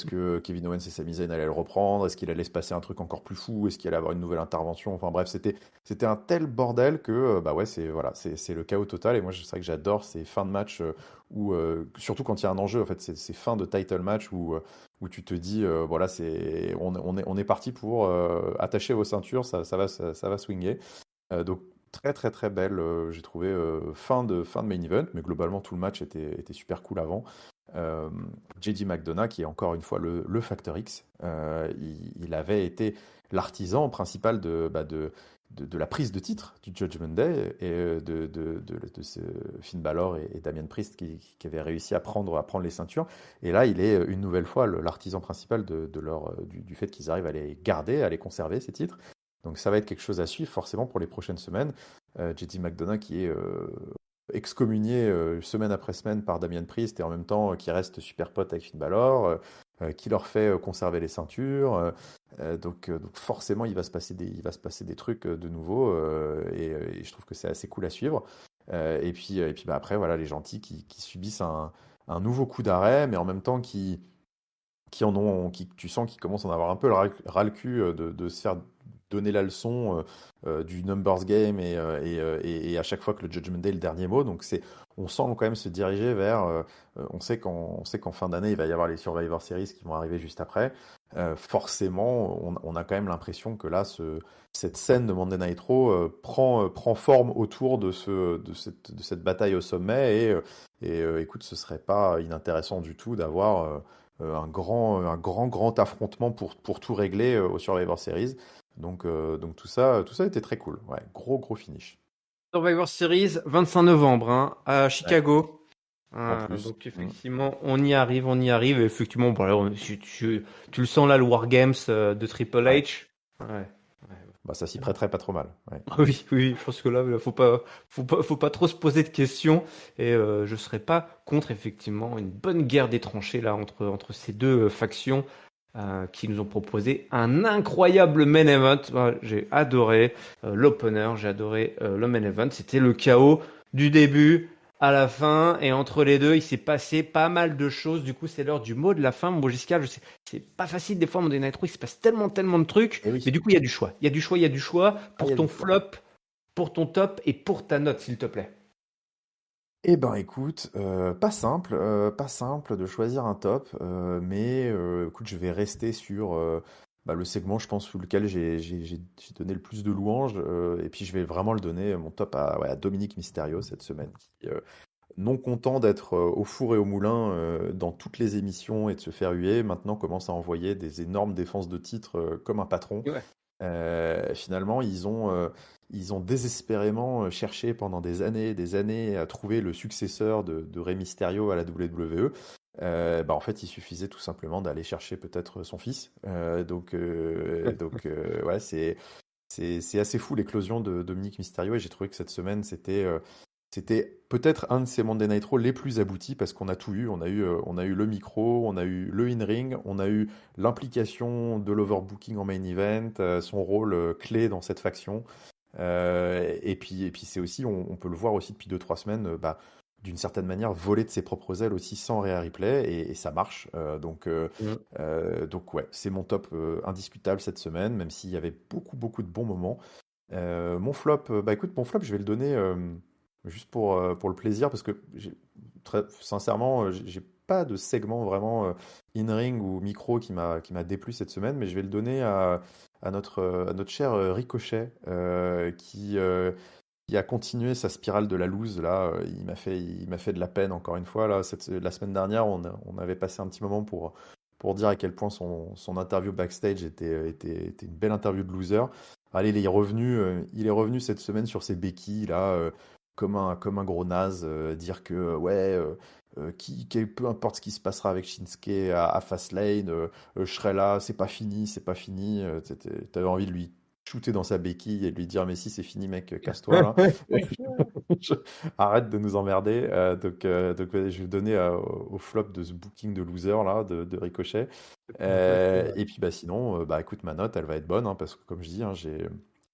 que Kevin Owens et Sami Zayn allaient le reprendre? Est-ce qu'il allait se passer un truc encore plus fou? Est-ce qu'il allait avoir une nouvelle intervention? Enfin bref, c'était un tel bordel que bah ouais, c'est le chaos total. Et moi, c'est vrai que j'adore ces fins de match où, surtout quand il y a un enjeu, en fait, ces fins de title match où tu te dis, voilà, on est parti pour attacher vos ceintures, ça va swinger. Donc très très très belle, j'ai trouvé fin de main event, mais globalement tout le match était super cool avant. Euh, JD McDonough, qui est encore une fois le Factor X, il avait été l'artisan principal de la prise de titre du Judgment Day et de ce Finn Balor et Damian Priest qui avaient réussi à prendre les ceintures. Et là, il est une nouvelle fois l'artisan principal du fait qu'ils arrivent à les garder, à les conserver, ces titres. Donc ça va être quelque chose à suivre forcément pour les prochaines semaines. JD McDonough qui est excommunié semaine après semaine par Damian Priest et en même temps qui reste super pote avec Finn Balor, qui leur fait conserver les ceintures. Donc forcément il va se passer des trucs de nouveau et je trouve que c'est assez cool à suivre. Et puis bah, après voilà les gentils qui subissent un nouveau coup d'arrêt, mais en même temps tu sens qu'ils commencent à en avoir un peu ras le cul de se faire donner la leçon du numbers game et à chaque fois que le Judgment Day est le dernier mot. Donc on sent quand même se diriger vers. On sait qu'en fin d'année il va y avoir les Survivor Series qui vont arriver juste après. Forcément, on a quand même l'impression que là, cette scène de Monday Night Raw prend forme autour de cette bataille au sommet écoute, ce serait pas inintéressant du tout d'avoir un grand affrontement pour tout régler au Survivor Series. Donc tout ça était très cool. Ouais, gros finish. Survivor Series, 25 novembre, hein, à Ouais, Chicago. en plus. Donc effectivement, on y arrive, on y arrive. Et effectivement, bon, là, tu le sens là, le Wargames de Triple Ouais. H. Ouais. Bah, ça s'y prêterait pas trop mal. Ouais. Oui, oui, je pense que là, faut pas trop se poser de questions. Et je serais pas contre effectivement une bonne guerre des tranchées là entre ces deux factions qui nous ont proposé un incroyable main event. J'ai adoré l'opener, j'ai adoré le main event. C'était le chaos du début à la fin et entre les deux, il s'est passé pas mal de choses. Du coup, c'est l'heure du mot de la fin. Mon Giscard, je sais, c'est pas facile des fois, mon Night Raw, il se passe tellement de trucs. Et Mais oui. du coup, il y a du choix. Il y a du choix Ah, il y pour a ton du choix. flop, pour ton top et pour ta note, s'il te plaît. Eh ben écoute, pas simple de choisir un top, mais écoute, je vais rester sur bah, le segment, je pense, sous lequel j'ai donné le plus de louanges, et puis je vais vraiment le donner, mon top ouais, à Dominique Mysterio cette semaine, qui, non content d'être au four et au moulin dans toutes les émissions et de se faire huer, maintenant commence à envoyer des énormes défenses de titre comme un patron. Ouais. Finalement, ils ont désespérément cherché pendant des années à trouver le successeur de Rey Mysterio à la WWE. Bah, en fait, il suffisait tout simplement d'aller chercher peut-être son fils. Ouais, c'est assez fou l'éclosion de Dominique Mysterio et j'ai trouvé que cette semaine c'était peut-être un de ces Monday Night Raw les plus aboutis parce qu'on a tout eu. On a eu le micro, on a eu le in-ring, on a eu l'implication de l'overbooking en main event, son rôle clé dans cette faction. Et puis c'est aussi, on peut le voir aussi depuis 2 3 semaines, bah, d'une certaine manière, voler de ses propres ailes aussi sans Rhea Ripley et ça marche. Mm. Donc ouais, c'est mon top indiscutable cette semaine, même s'il y avait beaucoup de bons moments. Mon flop, bah écoute, mon flop, je vais le donner juste pour le plaisir, parce que très sincèrement, j'ai pas de segment vraiment in-ring ou micro qui m'a déplu cette semaine, mais je vais le donner à notre cher Ricochet, qui a continué sa spirale de la loose. Là, il m'a fait de la peine encore une fois. Là, la semaine dernière, on avait passé un petit moment pour dire à quel point son interview backstage était une belle interview de loser. Allez, il est revenu cette semaine sur ses béquilles, là, comme un gros naze, dire que, ouais, peu importe ce qui se passera avec Shinsuke à Fastlane, je serai là, c'est pas fini. T'avais envie de lui shooter dans sa béquille et de lui dire, mais si, c'est fini, mec, casse-toi, là. Je- Arrête de nous emmerder. Donc, ouais, je vais le donner au flop de ce booking de loser, là, de Ricochet. Ouais, c'est vrai. Et puis bah sinon, bah écoute, ma note, elle va être bonne, hein, parce que comme je dis, hein,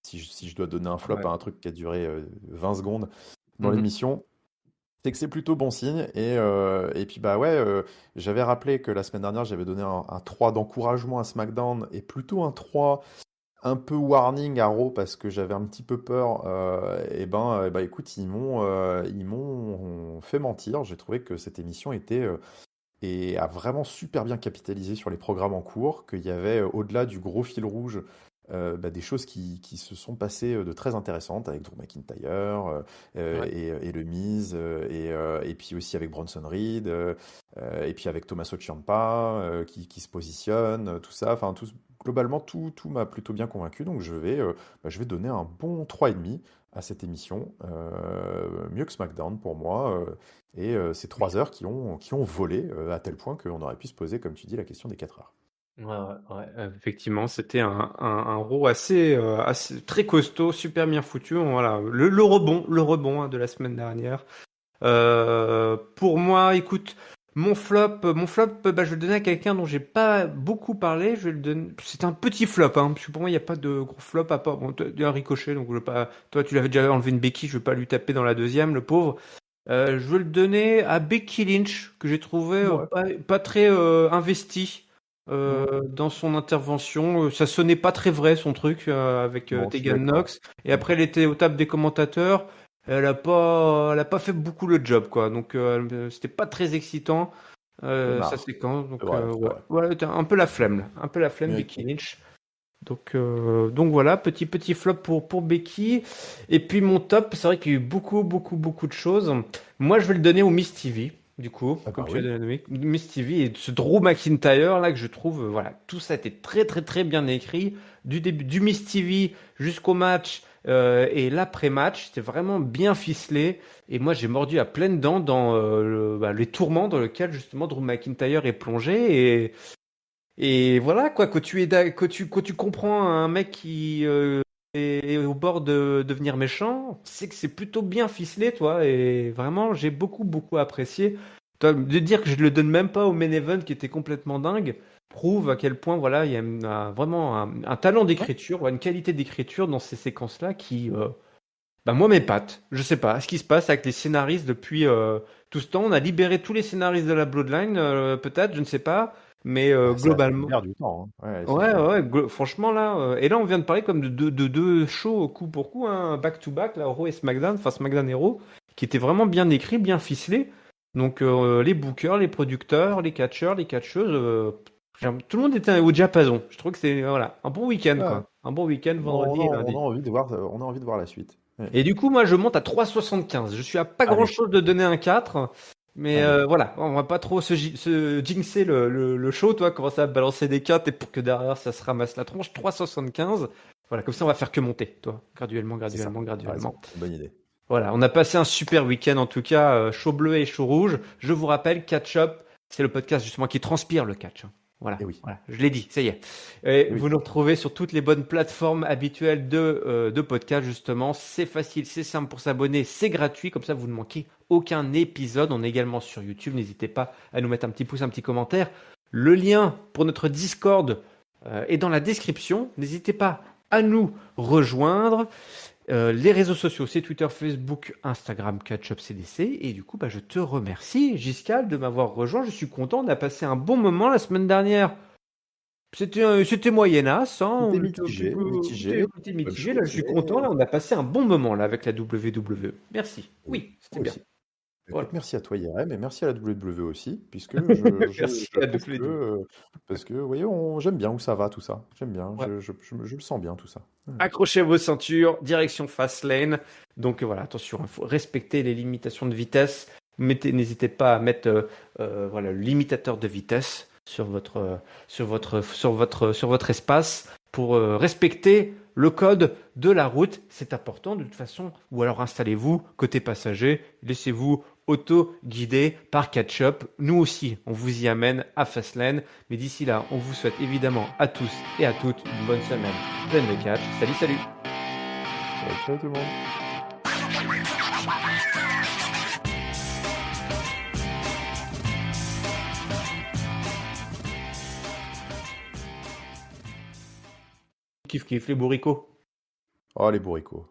si je dois donner un flop Ouais. à un truc qui a duré 20 secondes dans Mhm. l'émission, c'est que c'est plutôt bon signe. Et puis, bah ouais, j'avais rappelé que la semaine dernière, j'avais donné un 3 d'encouragement à SmackDown et plutôt un 3 un peu warning à Raw parce que j'avais un petit peu peur. Et ben, écoute, ils m'ont fait mentir. J'ai trouvé que cette émission et a vraiment super bien capitalisé sur les programmes en cours, qu'il y avait, au-delà du gros fil rouge, des choses qui se sont passées de très intéressantes avec Drew McIntyre Ouais. et le Miz, et puis aussi avec Bronson Reed, et puis avec Tommaso Ciampa qui se positionne, tout ça. Enfin, globalement, tout m'a plutôt bien convaincu. Donc je vais donner un bon 3,5 à cette émission. Mieux que SmackDown pour moi. Ces 3 heures qui ont volé à tel point qu'on aurait pu se poser, comme tu dis, la question des 4 heures. Ouais, ouais, effectivement, c'était un Raw assez très costaud, super bien foutu. Voilà, le rebond hein, de la semaine dernière. Pour moi, écoute, mon flop, bah, je vais le donner à quelqu'un dont j'ai pas beaucoup parlé. Je vais le donner. C'est un petit flop, hein, parce que pour moi, il n'y a pas de gros flop à part. Bon, il y a un ricochet, donc je vais pas. Toi, tu l'avais déjà enlevé une béquille, je vais pas lui taper dans la deuxième, le pauvre. Je veux le donner à Becky Lynch, que j'ai trouvé Ouais. pas très investi Mm. dans son intervention. Ça sonnait pas très vrai son truc avec Non, je suis Tegan d'accord. Knox. Et après, elle était au table des commentateurs. Elle a pas fait beaucoup le job, quoi. Donc, c'était pas très excitant Peu sa marre. séquence. C'est Donc, vrai, c'est ouais, vrai. ouais, t'as un peu la flemme, là. Un peu la flemme, Becky Ok. Lynch. Donc voilà, petit flop pour Becky. Et puis mon top, c'est vrai qu'il y a eu beaucoup, beaucoup, beaucoup de choses. Moi, je vais le donner au Miss TV, du coup, Ah comme bah tu oui. l'as donné. Miss TV et ce Drew McIntyre, là, que je trouve, voilà, tout ça a été très, très, très bien écrit. Du début, du Miss TV jusqu'au match et l'après-match, c'était vraiment bien ficelé. Et moi, j'ai mordu à pleines dents dans les tourments dans lesquels, justement, Drew McIntyre est plongé. Et voilà, quoi, que tu comprends un mec qui est au bord de devenir méchant, c'est que c'est plutôt bien ficelé, toi, et vraiment, j'ai beaucoup, beaucoup apprécié. Toi, de dire que je le donne même pas au main event qui était complètement dingue, prouve à quel point, voilà, il y a vraiment un talent Ouais. d'écriture, une qualité d'écriture dans ces séquences-là qui, bah, moi, m'épate. Je sais pas ce qui se passe avec les scénaristes depuis tout ce temps. On a libéré tous les scénaristes de la Bloodline, peut-être, je ne sais pas. Mais Bah, ça globalement, libère du temps, hein. Ouais, c'est ouais, sûr. ouais, franchement là, et là on vient de parler comme de deux shows coup pour coup, hein, back to back, là, Raw et SmackDown, enfin SmackDown et Raw, qui étaient vraiment bien écrits, bien ficelés. Donc les bookers, les producteurs, les catcheurs, les catcheuses, tout le monde était au diapason. Je trouve que c'est voilà un bon week-end Ouais. quoi, un bon week-end vendredi et On a lundi. envie de voir, on a envie de voir la suite. Ouais. Et du coup, moi, je monte à 3,75. Je suis à pas Allez, grand-chose de donner un 4. Mais allez. voilà, on va pas trop se jinxer le show, toi, commencer à balancer des 4 et pour que derrière ça se ramasse la tronche. 3,75. Voilà, comme ça on va faire que monter, toi. Graduellement, C'est ça. graduellement, T'as raison. graduellement. C'est une bonne idée. Voilà, on a passé un super week-end en tout cas, chaud bleu et chaud rouge. Je vous rappelle, Catch Up, c'est le podcast justement qui transpire le catch, hein. Voilà, Et oui. voilà, je l'ai dit, ça y est. Et Et vous oui. nous retrouvez sur toutes les bonnes plateformes habituelles de podcast justement. C'est facile, c'est simple pour s'abonner, c'est gratuit, comme ça vous ne manquez aucun épisode. On est également sur YouTube, n'hésitez pas à nous mettre un petit pouce, un petit commentaire. Le lien pour notre Discord est dans la description. N'hésitez pas à nous rejoindre. Les réseaux sociaux, c'est Twitter, Facebook, Instagram, Catch-up CDC. Et du coup, bah, je te remercie, Giscal, de m'avoir rejoint. Je suis content. On a passé un bon moment la semaine dernière. C'était moyennasse, hein. C'était On était un petit mitigé, peu, mitigé. c'était Bonne mitigé. Là, chose, je suis content. mais Là, on a passé un bon moment là avec la WWE. Merci. oui, Oui, c'était moi bien. aussi. Voilà. Écoute, merci à toi, IRM, et merci à la WWE aussi, puisque je Merci à trouve que, WWE. parce que, vous voyez, j'aime bien où ça va tout ça. J'aime bien, Ouais. je le sens bien tout ça. Ouais. Accrochez vos ceintures, direction Fastlane. Donc voilà, attention, il faut respecter les limitations de vitesse. N'hésitez pas à mettre voilà, le limitateur de vitesse sur votre espace pour respecter le code de la route. C'est important de toute façon. Ou alors installez-vous côté passager, laissez-vous auto-guider par Catch-up. Nous aussi, on vous y amène à Fastlane. Mais d'ici là, on vous souhaite évidemment à tous et à toutes une bonne semaine pleine de catch. Salut, salut. Ciao, ciao tout le monde. Kiff kiff les bourricots. Oh, les bourricots.